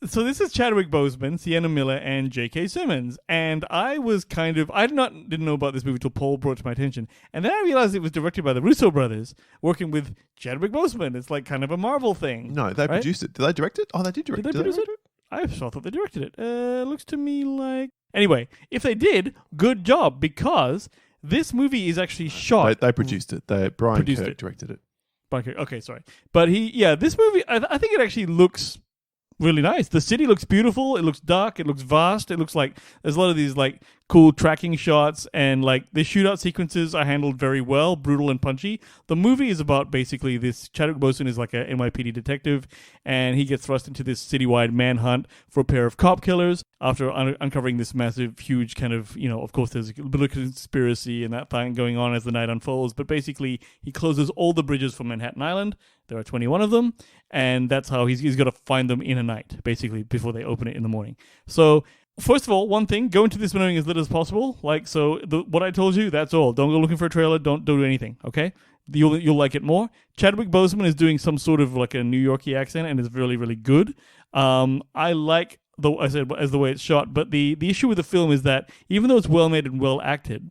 So this is Chadwick Boseman, Sienna Miller, and J.K. Simmons, and I didn't know about this movie until Paul brought it to my attention, and then I realized it was directed by the Russo brothers, working with Chadwick Boseman. It's like kind of a Marvel thing. No, they produced it. Did they direct it? Oh, they did direct it. Did they produce it? I thought they directed it. Looks to me like... Anyway, if they did, good job, because this movie is actually shot... They produced it. Brian Kirk directed it. Okay, sorry. But this movie, I think it actually looks really nice. The city looks beautiful. It looks dark. It looks vast. It looks like there's a lot of these like cool tracking shots, and like the shootout sequences are handled very well, brutal and punchy. The movie is about basically this Chadwick Boseman is like a NYPD detective, and he gets thrust into this citywide manhunt for a pair of cop killers after uncovering this massive, huge kind of, of course there's a bit of conspiracy and that thing going on as the night unfolds, but basically he closes all the bridges from Manhattan Island. There are 21 of them, and that's how he's got to find them in a night, basically, before they open it in the morning. So, first of all, one thing, go into this knowing as little as possible. What I told you, that's all. Don't go looking for a trailer. Don't do anything, okay? You'll like it more. Chadwick Boseman is doing some sort of like a New Yorkie accent, and it's really, really good. I like the way it's shot, but the issue with the film is that even though it's well made and well acted,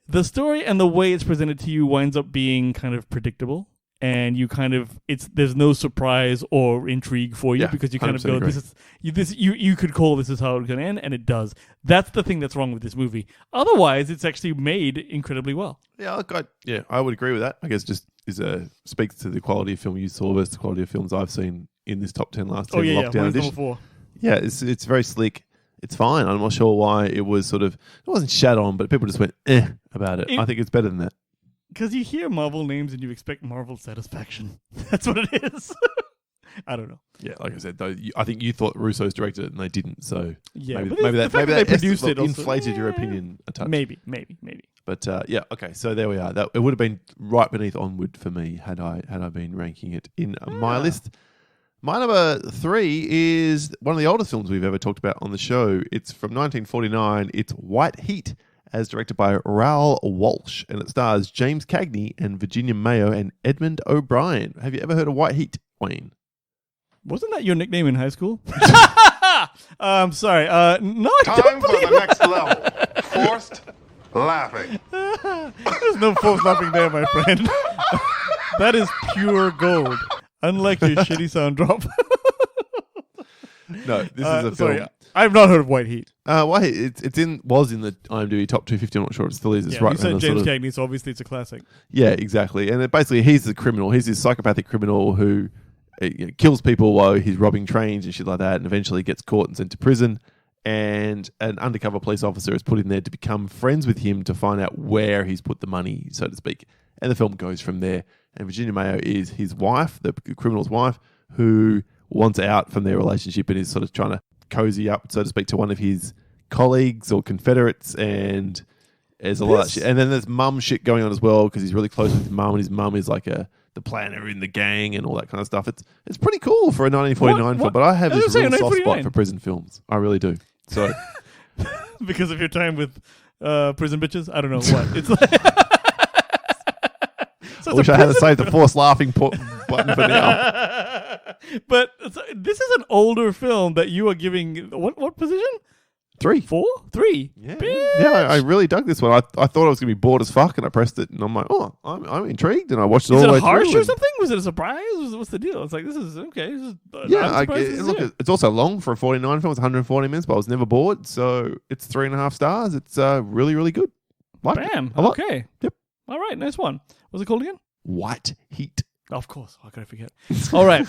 the story and the way it's presented to you winds up being kind of predictable, and there's no surprise or intrigue for you because you kind of go, you could call this is how it's going to end, and it does. That's the thing that's wrong with this movie. Otherwise, it's actually made incredibly well. Yeah, I would agree with that. I guess just speaks to the quality of film you saw versus the quality of films I've seen in this top 10 last 10 lockdown edition. Yeah, it's very slick. It's fine. I'm not sure why it was it wasn't shat on, but people just went about it. I think it's better than that. Because you hear Marvel names and you expect Marvel satisfaction. That's what it is. I don't know. Yeah, like I said, though, I think you thought Russo's directed it and they didn't. So yeah, maybe that produced it inflated your opinion a touch. Maybe. But okay. So there we are. It would have been right beneath Onward for me had I been ranking it in my list. My number 3 is one of the oldest films we've ever talked about on the show. It's from 1949. It's White Heat, as directed by Raoul Walsh, and it stars James Cagney and Virginia Mayo and Edmund O'Brien. Have you ever heard of White Heat, Wayne? Wasn't that your nickname in high school? I'm sorry. No, Time for the next level. Forced laughing. There's no forced laughing there, my friend. That is pure gold. Unlike your shitty sound drop. No, this is a film. Sorry, I've not heard of White Heat. White Heat, was in the IMDb top 250. I'm not sure it still is. It's right. You said James Cagney, so obviously it's a classic. Yeah, exactly. And basically, he's the criminal. He's this psychopathic criminal who kills people while he's robbing trains and shit like that, and eventually gets caught and sent to prison. And an undercover police officer is put in there to become friends with him to find out where he's put the money, so to speak. And the film goes from there. And Virginia Mayo is his wife, the criminal's wife, who wants out from their relationship and is sort of trying to cozy up, so to speak, to one of his colleagues or confederates. And there's a lot of shit. And then there's mum shit going on as well because he's really close with his mum, and his mum is like the planner in the gang and all that kind of stuff. It's pretty cool for a 1949 film, but I have this real soft spot for prison films. I really do. So because of your time with prison bitches? I don't know what. It's like... I wish I had saved the forced laughing button for now. But this is an older film that you are giving... What position? 3. 4? 3? Yeah. Yeah, I really dug this one. I thought I was going to be bored as fuck, and I pressed it, and I'm like, oh, I'm intrigued, and I watched it all the way through. Is it harsh or something? Was it a surprise? What's the deal? It's like, this is okay. It's also long for a 49 film. It's 140 minutes, but I was never bored, so it's 3.5 stars. It's really, really good. Bam. Okay. Yep. All right, nice one. What's it called again? White Heat. Of course. How could I forget? All right.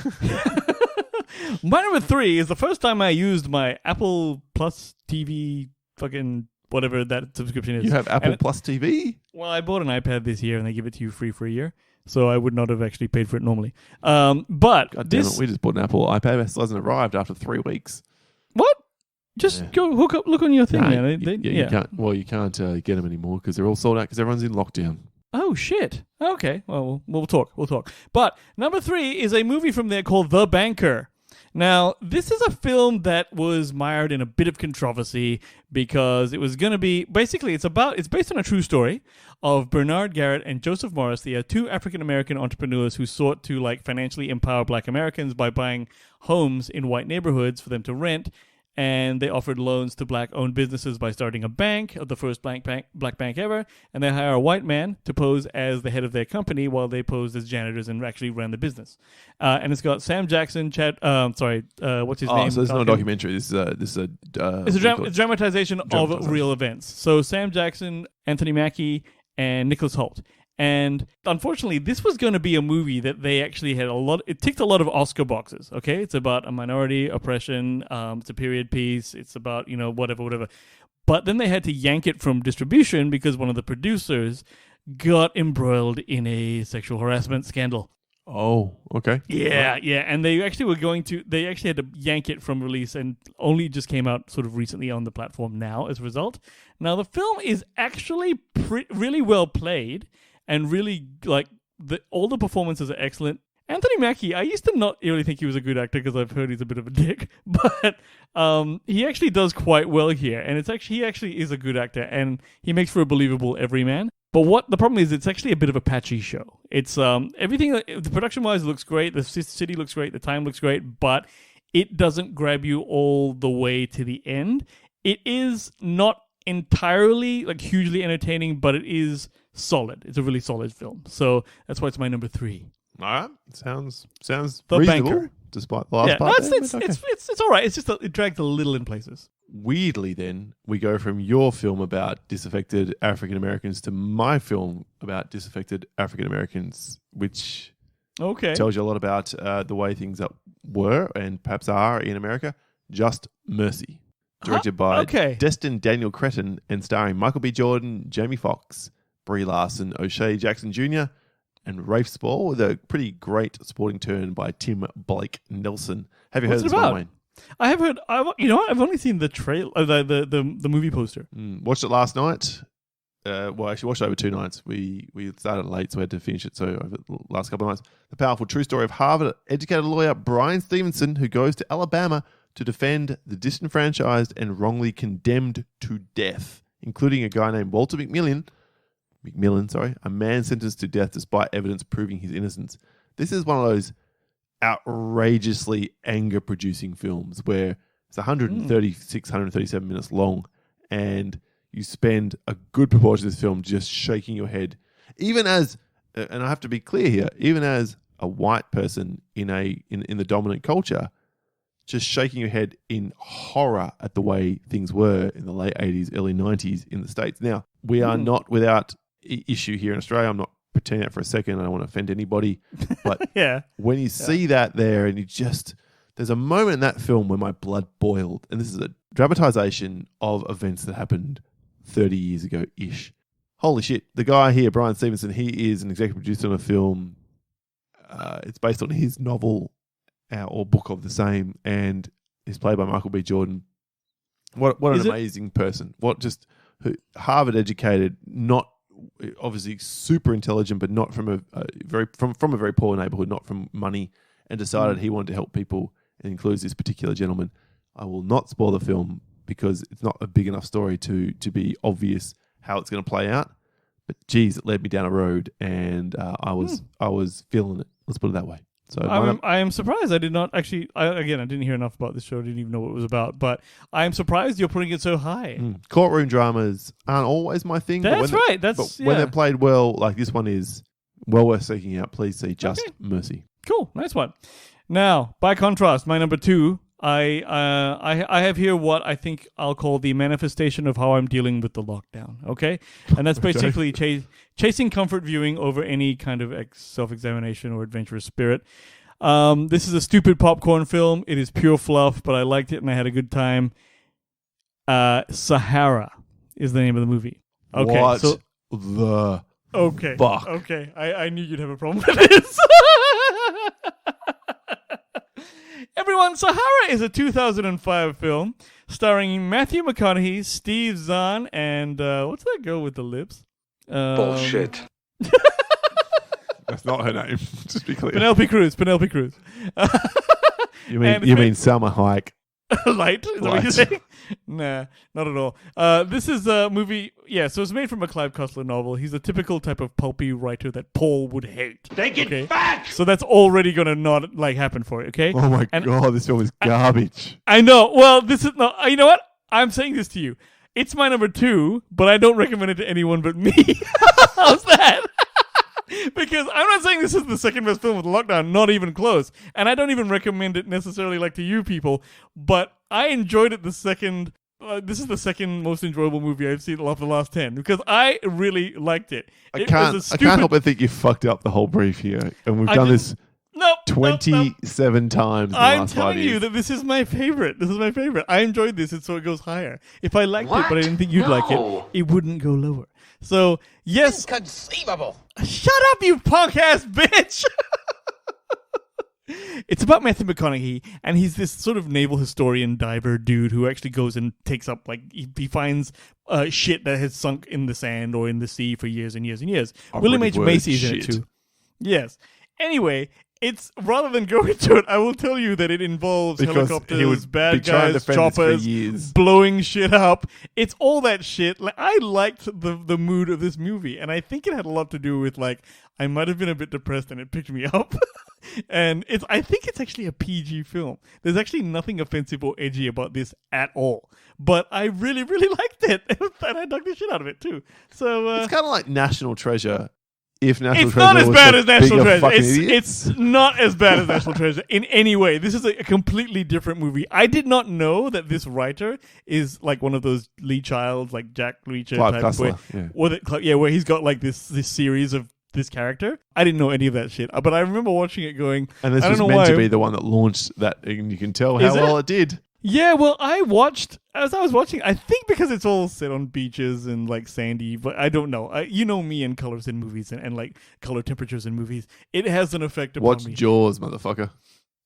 My number 3 is the first time I used my Apple Plus TV fucking whatever that subscription is. You have Apple Plus TV? Well, I bought an iPad this year and they give it to you free for a year. So I would not have actually paid for it normally. But God damn it, we just bought an Apple iPad. It still hasn't arrived after 3 weeks. What? Just go look on your thing, man. You can't. Well, you can't get them anymore because they're all sold out because everyone's in lockdown. Oh, shit. Okay, well, we'll talk. But number 3 is a movie from there called The Banker. Now, this is a film that was mired in a bit of controversy because it was going to be... Basically, it's based on a true story of Bernard Garrett and Joseph Morris. They are two African-American entrepreneurs who sought to financially empower Black Americans by buying homes in white neighborhoods for them to rent. And they offered loans to black-owned businesses by starting a bank, the first black bank ever, and they hire a white man to pose as the head of their company while they posed as janitors and actually ran the business. And it's got Sam Jackson, what's his name? So it's not a documentary. This is a dramatization of real events. So Sam Jackson, Anthony Mackie, and Nicholas Hoult. And unfortunately, this was going to be a movie that they actually had it ticked a lot of Oscar boxes, okay? It's about a minority oppression, it's a period piece, it's about, whatever. But then they had to yank it from distribution because one of the producers got embroiled in a sexual harassment scandal. Oh, okay. Yeah, and they actually had to yank it from release and only just came out sort of recently on the platform now as a result. Now, the film is actually really well played. And really, all the performances are excellent. Anthony Mackie, I used to not really think he was a good actor because I've heard he's a bit of a dick. But he actually does quite well here. And he actually is a good actor. And he makes for a believable everyman. But the problem is, it's actually a bit of a patchy show. It's everything, the production-wise looks great. The city looks great. The time looks great. But it doesn't grab you all the way to the end. It is not entirely hugely entertaining, but it is solid. It's a really solid film. So that's why it's my number 3. All right. Sounds The reasonable, Banker. despite the last part. It's all right. It's just it drags a little in places. Weirdly, then, we go from your film about disaffected African Americans to my film about disaffected African Americans, which tells you a lot about the way things were and perhaps are in America. Just Mercy. Directed by Destin Daniel Cretton and starring Michael B. Jordan, Jamie Foxx, Brie Larson, O'Shea Jackson Jr., and Rafe Spall, with a pretty great supporting turn by Tim Blake Nelson. Have you heard of this one, Wayne? I have heard. I've only seen the trailer, the movie poster. Watched it last night. Actually watched it over 2 nights. We started late, so we had to finish it. So over the last couple of nights, the powerful true story of Harvard-educated lawyer Brian Stevenson, who goes to Alabama to defend the disenfranchised and wrongly condemned to death, including a guy named Walter McMillan, a man sentenced to death despite evidence proving his innocence. This is one of those outrageously anger-producing films where it's 137 minutes long, and you spend a good proportion of this film just shaking your head. Even as, and I have to be clear here, even as a white person in the dominant culture, just shaking your head in horror at the way things were in the late 80s, early 90s in the States. Now, we are not without issue here in Australia. I'm not pretending that for a second. I don't want to offend anybody. But when you see that there and there's a moment in that film where my blood boiled. And this is a dramatization of events that happened 30 years ago-ish. Holy shit. The guy here, Brian Stevenson, he is an executive producer on a film. It's based on his novel or book of the same, and is played by Michael B. Jordan. What an amazing person! Harvard educated, not obviously super intelligent, but not from a very poor neighborhood, not from money, and decided he wanted to help people, and includes this particular gentleman. I will not spoil the film because it's not a big enough story to be obvious how it's going to play out. But geez, it led me down a road, and I was feeling it. Let's put it that way. So I am surprised. I did not actually. I didn't hear enough about this show. I didn't even know what it was about. But I am surprised you're putting it so high. Courtroom dramas aren't always my thing. That's right. When they're played well, like this one is well worth seeking out. Please see Just Mercy. Cool, nice one. Now, by contrast, my number 2. I have here what I think I'll call the manifestation of how I'm dealing with the lockdown, okay? And that's basically chasing comfort viewing over any kind of self-examination or adventurous spirit. This is a stupid popcorn film. It is pure fluff, but I liked it and I had a good time. Sahara is the name of the movie. Okay, what the fuck? Okay, I knew you'd have a problem with this. Everyone, Sahara is a 2005 film starring Matthew McConaughey, Steve Zahn, and what's that girl with the lips? Bullshit. That's not her name. Just to be clear. Penelope Cruz. You mean Salma Hayek? Light? Is that what you're Light. saying? Nah, not at all. This is a movie, so it's made from a Clive Cussler novel. He's a typical type of pulpy writer that Paul would hate. Take it back! So that's already gonna not happen for it, okay? Oh my god, this film is garbage. I know. Well, this is not. You know what? I'm saying this to you. It's my number 2, but I don't recommend it to anyone but me. How's that? Because I'm not saying this is the second best film of the lockdown, not even close. And I don't even recommend it necessarily to you people, but I enjoyed it the second. This is the second most enjoyable movie I've seen of the last 10 because I really liked it. I can't help but think you fucked up the whole brief here. And we've done this 27 times in the I'm last 5 telling years. you that this is my favorite. I enjoyed this, and so it goes higher. If I liked it, but I didn't think you'd like it, it wouldn't go lower. So, yes. Inconceivable. Shut up, you punk ass bitch! It's about Matthew McConaughey, and he's this sort of naval historian diver dude who actually goes and takes up, he finds shit that has sunk in the sand or in the sea for years and years and years. William H. Macy's in it too. Yes. Anyway, it's rather than go into it, I will tell you that it involves helicopters, bad guys, choppers, blowing shit up. It's all that shit. I liked the mood of this movie, and I think it had a lot to do with I might have been a bit depressed and it picked me up. And I think it's actually a PG film. There's actually nothing offensive or edgy about this at all. But I really, really liked it, and I dug the shit out of it too. So it's kind of like National Treasure. If National it's Treasure not as was bad as National bigger Treasure. fucking It's not as bad as National Treasure in any way. This is a completely different movie. I did not know that this writer is one of those Lee Childs, Jack Reacher Clive type, Cussler, where he's got this series of this character. I didn't know any of that shit, but I remember watching it going. And this was meant to be the one that launched that, and you can tell how well it did. Yeah, well, as I was watching, I think because it's all set on beaches and sandy, but I don't know. You know me and colors in movies and color temperatures in movies. It has an effect upon me. Watch Jaws, motherfucker.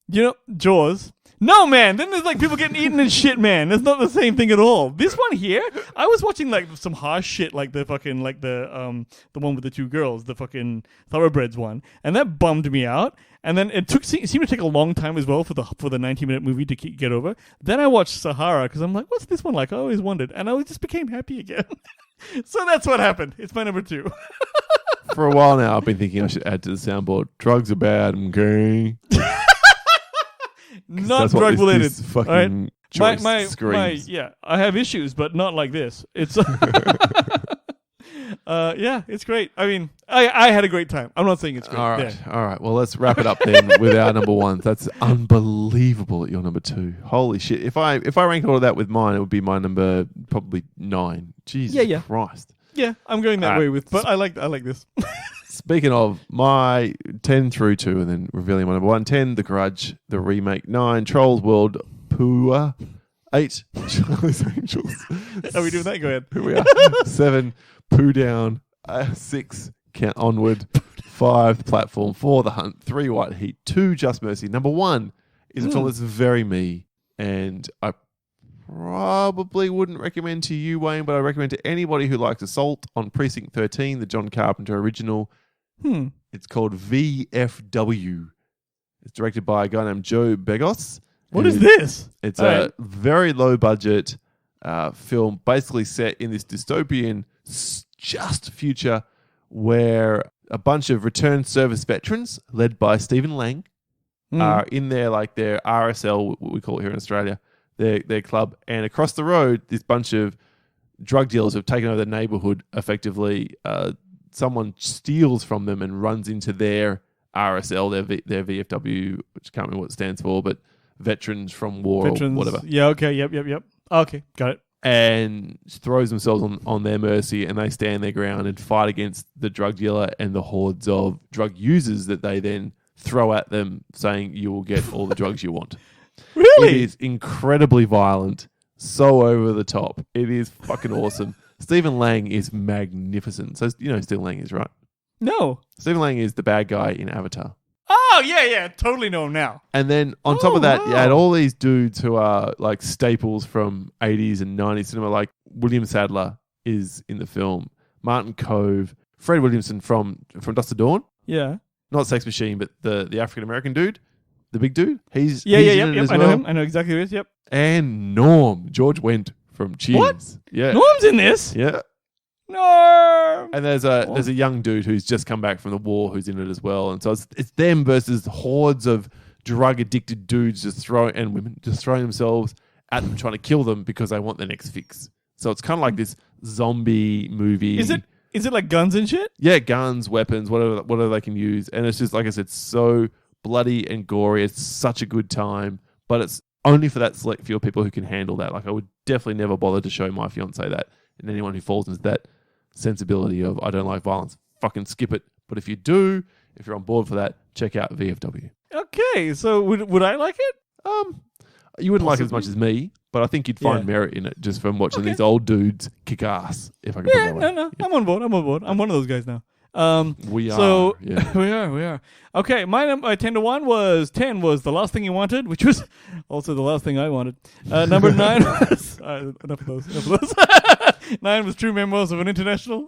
You know, Jaws. No, man. Then there's people getting eaten and shit, man. That's not the same thing at all. This one here, I was watching some harsh shit, the fucking the one with the 2 girls, the fucking Thoroughbreds one, and that bummed me out. And then it seemed to take a long time as well for the 90-minute movie to get over. Then I watched Sahara because I'm like, what's this one like? I always wondered, and I just became happy again. So that's what happened. It's my number 2. For a while now, I've been thinking I should add to the soundboard. Drugs are bad, okay? Not drug related. This fucking choice screams. I have issues, but not like this. It's it's great. I mean, I had a great time. I'm not saying it's great. All right. Well, let's wrap it up then with our number 1. That's unbelievable at your number 2. Holy shit! If I rank all of that with mine, it would be my number probably 9. Jesus Christ. Yeah, I'm going that way with, but I like this. Speaking of, my 10 through 2, and then revealing my number 1. 10, The Grudge, the remake. 9, Trolls World, Pooh. 8, Charlie's Angels. Are we doing that? Go ahead. Here we are. 7, Pooh Down. 6, Count Onward. 5, The Platform. 4, The Hunt. 3, White Heat. 2, Just Mercy. Number 1 is a film that's very me, and I probably wouldn't recommend to you, Wayne, but I recommend to anybody who likes Assault on Precinct 13, the John Carpenter original. It's called VFW. It's directed by a guy named Joe Begos. What is this? It's a very low budget film, basically set in this dystopian just future where a bunch of returned service veterans, led by Stephen Lang, are in their RSL, what we call it here in Australia, their club, and across the road, this bunch of drug dealers have taken over the neighborhood. Effectively, someone steals from them and runs into their RSL, their VFW, which I can't remember what it stands for, but Veterans from War or whatever. Yeah. Okay. Yep. Okay. Got it. And throws themselves on their mercy, and they stand their ground and fight against the drug dealer and the hordes of drug users that they then throw at them, saying you will get all the drugs you want. Really? It is incredibly violent, so over the top. It is fucking awesome. Stephen Lang is magnificent. So you know who Stephen Lang is, right? No. Stephen Lang is the bad guy in Avatar. Oh, yeah. Totally know him now. And then on top of that, you had all these dudes who are like staples from 80s and 90s cinema, like William Sadler is in the film. Martin Cove, Fred Williamson from Dust to Dawn. Yeah. Not Sex Machine, but the African American dude, the big dude. He's Yeah, in it as I know well. him. I know exactly who it is. Yep. And Norm, George Wendt from Cheers. What? Yeah. Norm's in this. Yeah. Norm. And there's a young dude who's just come back from the war who's in it as well. And so it's them versus hordes of drug addicted dudes and women just throwing themselves at them, trying to kill them because they want the next fix. So it's kind of like this zombie movie. Is it like guns and shit? Yeah, guns, weapons, whatever they can use. And it's just, like I said, so bloody and gory. It's such a good time, but it's only for that select few people who can handle that. Like, I would definitely never bother to show my fiance that, and anyone who falls into that sensibility of I don't like violence, fucking skip it. But if you do, if you're on board for that, check out VFW. Okay, so would I like it? You wouldn't like it as much as me, but I think you'd find merit in it just from watching these old dudes kick ass, if I can put it that way. No. I'm on board. I'm one of those guys now. We are. So yeah. we are. Okay, my 10 to 1 was 10 was The Last Thing You Wanted, which was also the last thing I wanted. Number 9 was enough of those. 9 was True Memoirs of an International.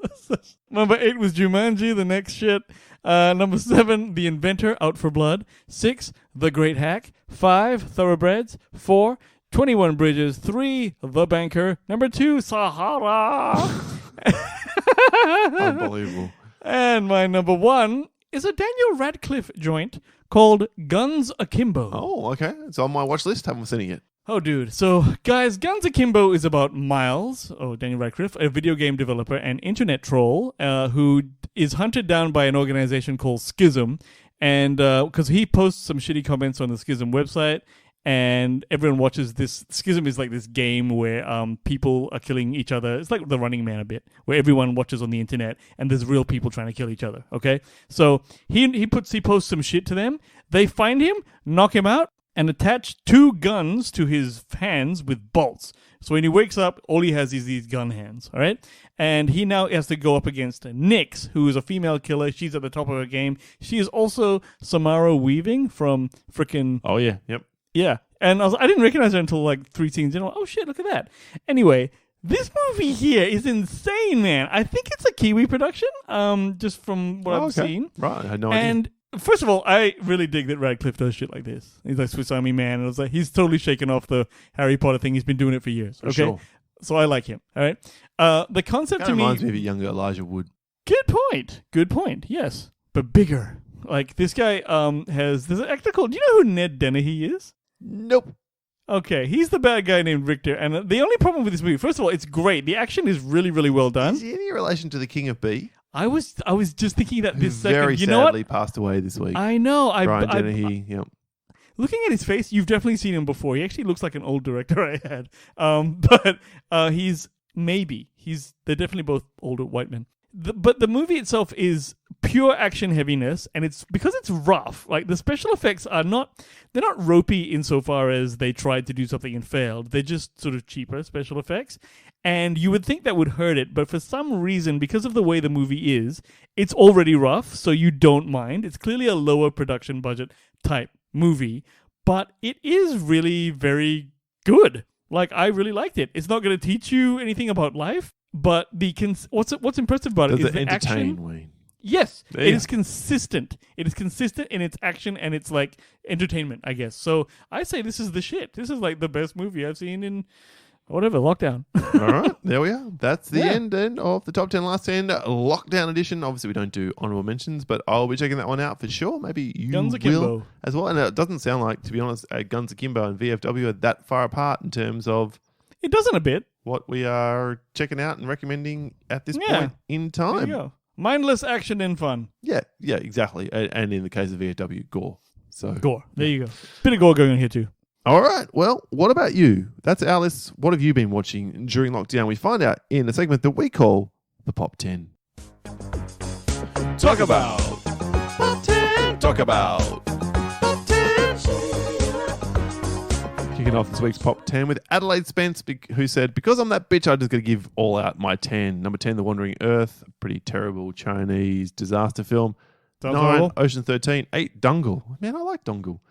Number 8 was Jumanji, the next shit. Number 7, The Inventor, Out for Blood. 6, The Great Hack. 5, Thoroughbreds. 4, 21 Bridges. 3, The Banker. Number 2, Sahara. Unbelievable. And my number 1 is a Daniel Radcliffe joint called Guns Akimbo. Oh, okay. It's on my watch list. Haven't seen it yet. Oh, dude. So, guys, Guns Akimbo is about Miles, Daniel Radcliffe, a video game developer and internet troll who is hunted down by an organization called Schism. And because he posts some shitty comments on the Schism website, and everyone watches this. Schism is like this game where people are killing each other. It's like The Running Man a bit, where everyone watches on the internet and there's real people trying to kill each other. Okay, so he posts some shit to them. They find him, knock him out, and attach 2 guns to his hands with bolts. So when he wakes up, all he has is these gun hands. All right, and he now has to go up against Nyx, who is a female killer. She's at the top of her game. She is also Samara Weaving from frickin' Oh, yeah. Yep. Yeah, and I didn't recognize her until like 3 scenes in. Oh shit, look at that. Anyway, this movie here is insane, man. I think it's a Kiwi production, just from what I've seen. Right, I had no and idea. first of all, I really dig that Radcliffe does shit like this. He's like Swiss Army Man, and I was like, he's totally shaken off the Harry Potter thing. He's been doing it for years. Okay, Sure. So I like him. All right, the concept Kind to of me. reminds me of a younger Elijah Wood. Good point. Yes, but bigger. Like this guy there's an actor called. Do you know who Ned Dennehy is? Nope. Okay, he's the bad guy named Richter, and the only problem with this movie, first of all, it's great. The action is really, really well done. Is he any relation to the King of B? I was just thinking that Who this second. very You know what? sadly passed away this week. I know. Brian Dennehy. Yep. Looking at his face, you've definitely seen him before. He actually looks like an old director I had. But they're definitely both older white men. But the movie itself is pure action heaviness, and it's because it's rough. Like the special effects they're not ropey insofar as they tried to do something and failed. They're just sort of cheaper special effects, and you would think that would hurt it, but for some reason, because of the way the movie is, it's already rough, so you don't mind. It's clearly a lower production budget type movie, but it is really very good. Like I really liked it. It's not going to teach you anything about life. But what's impressive about it is the action. Wayne? Yes, Yeah. it is consistent. It is consistent in its action and its like entertainment, I guess. So I say this is the shit. This is like the best movie I've seen in lockdown. All right, there we are. That's the end of the top 10 last 10 lockdown edition. Obviously, we don't do honorable mentions, but I'll be checking that one out for sure. Maybe you Guns Akimbo will as well. And it doesn't sound like, to be honest, Guns Akimbo and VFW are that far apart in terms of It doesn't a bit. what we are checking out and recommending at this Yeah. point in There you time. go. Mindless action and fun. Yeah, exactly. And in the case of VFW, gore. So Gore. There you go. Bit of gore going on here too. All right. Well, what about you? That's our list. What have you been watching during lockdown? We find out in a segment that we call the Pop 10. Talk about. Pop 10. Talk about. Pop 10. Kicking off this week's Pop 10 with Adelaide Spence, who said, because I'm that bitch, I'm just going to give all out my 10. Number 10, The Wandering Earth, a pretty terrible Chinese disaster film. Sounds 9, horrible. Ocean 13. 8, Dungle. Man, I like Dungle.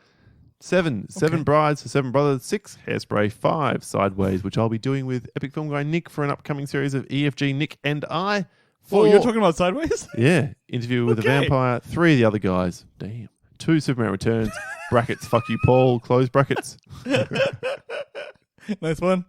7, Seven Brides for Seven Brothers. 6, Hairspray. 5, Sideways, which I'll be doing with Epic Film Guy Nick for an upcoming series of EFG Nick and I. Oh, you're talking about Sideways? Yeah. Interview with a Okay. Vampire. 3 of the other guys. Damn. 2 Superman Returns. Brackets. Fuck you, Paul. Close brackets. Nice one.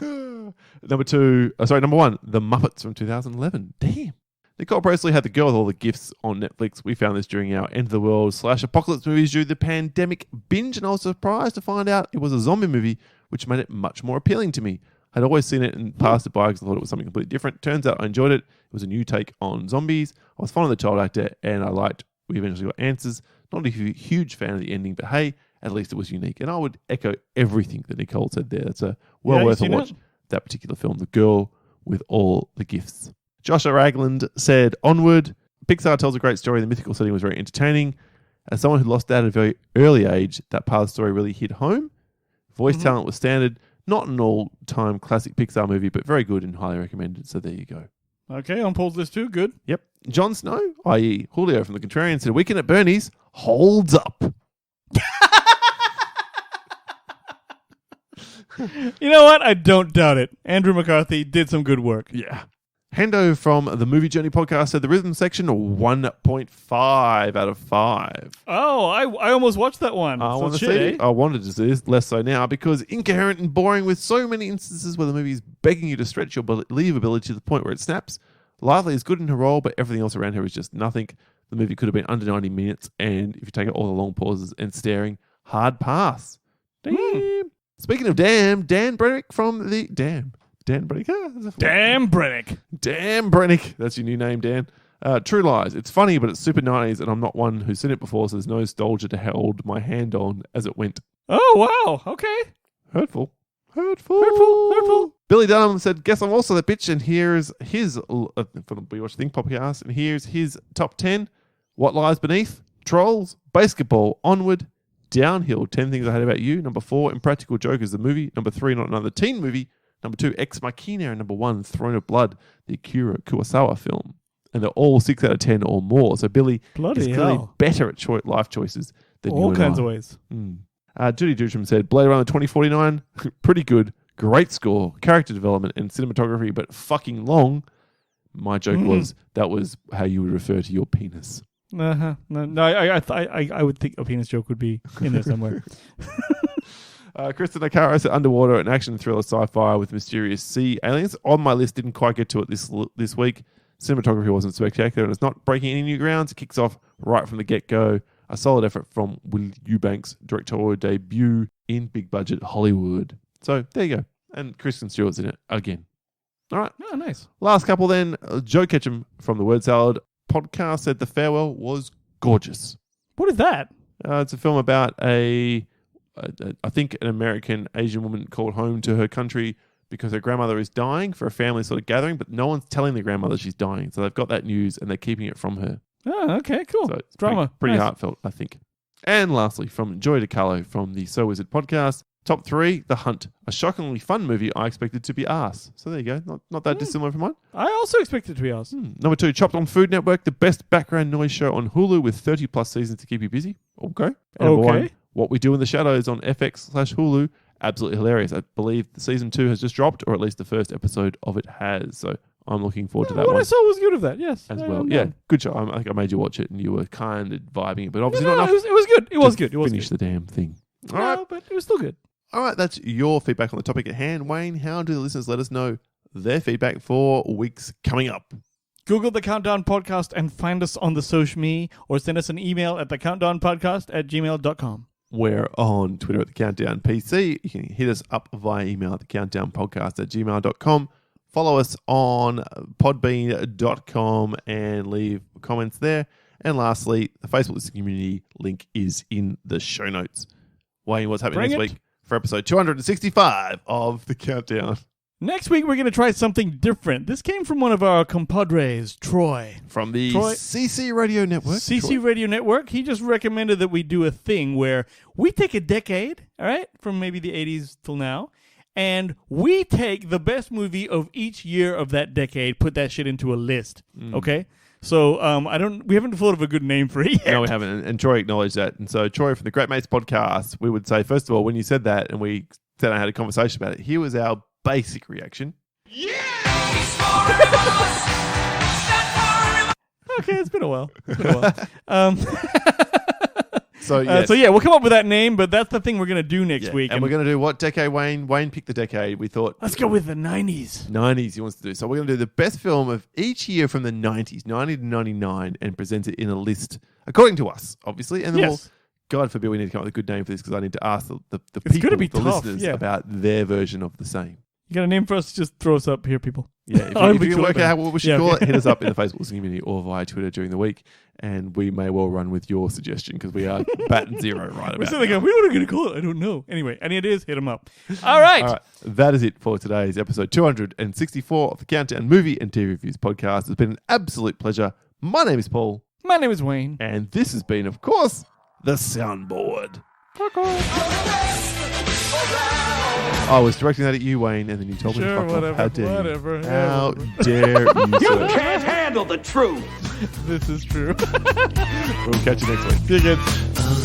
Number 1, The Muppets from 2011. Damn. Nicole Presley had The Girl with All the Gifts on Netflix. We found this during our End of the World / Apocalypse movies due to the pandemic binge, and I was surprised to find out it was a zombie movie, which made it much more appealing to me. I'd always seen it and passed it by because I thought it was something completely different. Turns out I enjoyed it. It was a new take on zombies. I was fond of the child actor, and I liked we eventually got answers. Not a huge fan of the ending, but hey, at least it was unique. And I would echo everything that Nicole said there. It's a well worth a watch, that particular film, The Girl with All the Gifts. Josh Ragland said, Onward. Pixar tells a great story. The mythical setting was very entertaining. As someone who lost dad at a very early age, that part of the story really hit home. Voice talent was standard. Not an all-time classic Pixar movie, but very good and highly recommended. So there you go. Okay, on Paul's list too. Good. Yep. Jon Snow, i.e. Julio from The Contrarian, said, Weekend at Bernie's holds up. You know what? I don't doubt it. Andrew McCarthy did some good work. Yeah. Hendo from the Movie Journey podcast said the rhythm section 1.5 out of 5. Oh, I almost watched that one. I So want to shit, see. eh? I wanted to see this, less so now, because incoherent and boring with so many instances where the movie is begging you to stretch your believability to the point where it snaps. Lively is good in her role, but everything else around her is just nothing. The movie could have been under 90 minutes, and if you take out all the long pauses and staring, hard pass. Damn. Speaking of damn, Dan Brennick from the... Dan Brennick? Damn, Brennick. Damn Brennick. That's your new name, Dan. True Lies. It's funny, but it's super 90s, and I'm not one who's seen it before, so there's no nostalgia to hold my hand on as it went. Oh, wow. Okay. Hurtful. Billy Dunham said, guess I'm also that bitch, and here's his, from the We Watch Think podcast, and here's his top 10. What Lies Beneath? Trolls. Basketball. Onward. Downhill. 10 Things I Hate About You. Number 4, Impractical Jokers, the movie. Number 3, Not Another Teen Movie. Number 2, Ex Machina. And number 1, Throne of Blood, the Akira Kurosawa film. And they're all 6 out of 10 or more. So Billy is clearly better at life choices than you all and kinds I. of ways. Judy Dutram said, Blade Runner 2049, pretty good, great score, character development, and cinematography, but fucking long. My joke was that was how you would refer to your penis. No, I would think a penis joke would be in there somewhere. Kristen Nakara said, Underwater, an action thriller sci-fi with mysterious sea aliens. On my list, didn't quite get to it this week. Cinematography wasn't spectacular, and it's not breaking any new grounds. It kicks off right from the get-go. A solid effort from Will Eubanks' directorial debut in big-budget Hollywood. So, there you go. And Kristen Stewart's in it again. All right. Oh, nice. Last couple then. Joe Ketchum from the Word Salad podcast said The Farewell was gorgeous. What is that? It's a film about I think an American Asian woman called home to her country because her grandmother is dying for a family sort of gathering, but no one's telling the grandmother she's dying. So they've got that news and they're keeping it from her. Oh, okay, cool. So it's Drama. Pretty Nice. heartfelt, I think. And lastly, from Joy DiCarlo from the So Wizard podcast, top 3, The Hunt, a shockingly fun movie I expected to be arse. So there you go. Not that dissimilar from mine. I also expect it to be ours. Number 2, Chopped on Food Network, the best background noise show on Hulu with 30 plus seasons to keep you busy. Okay. And number 1, What We Do in the Shadows on FX/Hulu. Absolutely hilarious. I believe the season 2 has just dropped, or at least the first episode of it has. So I'm looking forward to that what one I saw was good of that, yes. as well. Yeah, good show. I think I made you watch it and you were kind of vibing it, but obviously No, not enough. it was good. It was good. It was Finish good. the damn thing. All No, right. but it was still good. All right, that's your feedback on the topic at hand. Wayne, how do the listeners let us know their feedback for weeks coming up? Google The Countdown Podcast and find us on the social me, or send us an email at thecountdownpodcast@gmail.com. We're on Twitter at The Countdown PC. You can hit us up via email at thecountdownpodcast@gmail.com. Follow us on podbean.com and leave comments there. And lastly, the Facebook listening community link is in the show notes. Wayne, what's happening Bring this it. week for episode 265 of The Countdown? Next week, we're going to try something different. This came from one of our compadres, Troy. From the Troy- CC Radio Network. CC Radio Network. He just recommended that we do a thing where we take a decade, all right, from maybe the 80s till now, and we take the best movie of each year of that decade, put that shit into a list, okay? So we haven't thought of a good name for it yet. No, we haven't. And Troy acknowledged that. And so, Troy, from the Great Mates podcast, we would say, first of all, when you said that and we sat down and had a conversation about it, here was our basic reaction. Yes! Okay, it's been a while. So, yes. We'll come up with that name, but that's the thing we're going to do next week. And we're going to do what decade, Wayne? Wayne picked the decade. We thought... Let's go with the 90s. 90s he wants to do. So we're going to do the best film of each year from the 90s, 90 to 99, and present it in a list, according to us, obviously. And then we'll... God forbid we need to come up with a good name for this because I need to ask the people, the listeners, about their version of the same. You got a name for us? Just throw us up here, people. Yeah, if you can work out what we should call it, hit us up in the Facebook listening community or via Twitter during the week, and we may well run with your suggestion because we are batting zero right about now. What are we going to call it? I don't know. Anyway, any ideas? Hit them up. All right. That is it for today's episode 264 of the Countdown Movie and TV Reviews podcast. It's been an absolute pleasure. My name is Paul. My name is Wayne. And this has been, of course, the soundboard. I was directing that at you, Wayne, and then you told me to fuck off. How dare you? How dare you, You sir? can't handle the truth. This is true. We'll catch you next week. See you kids.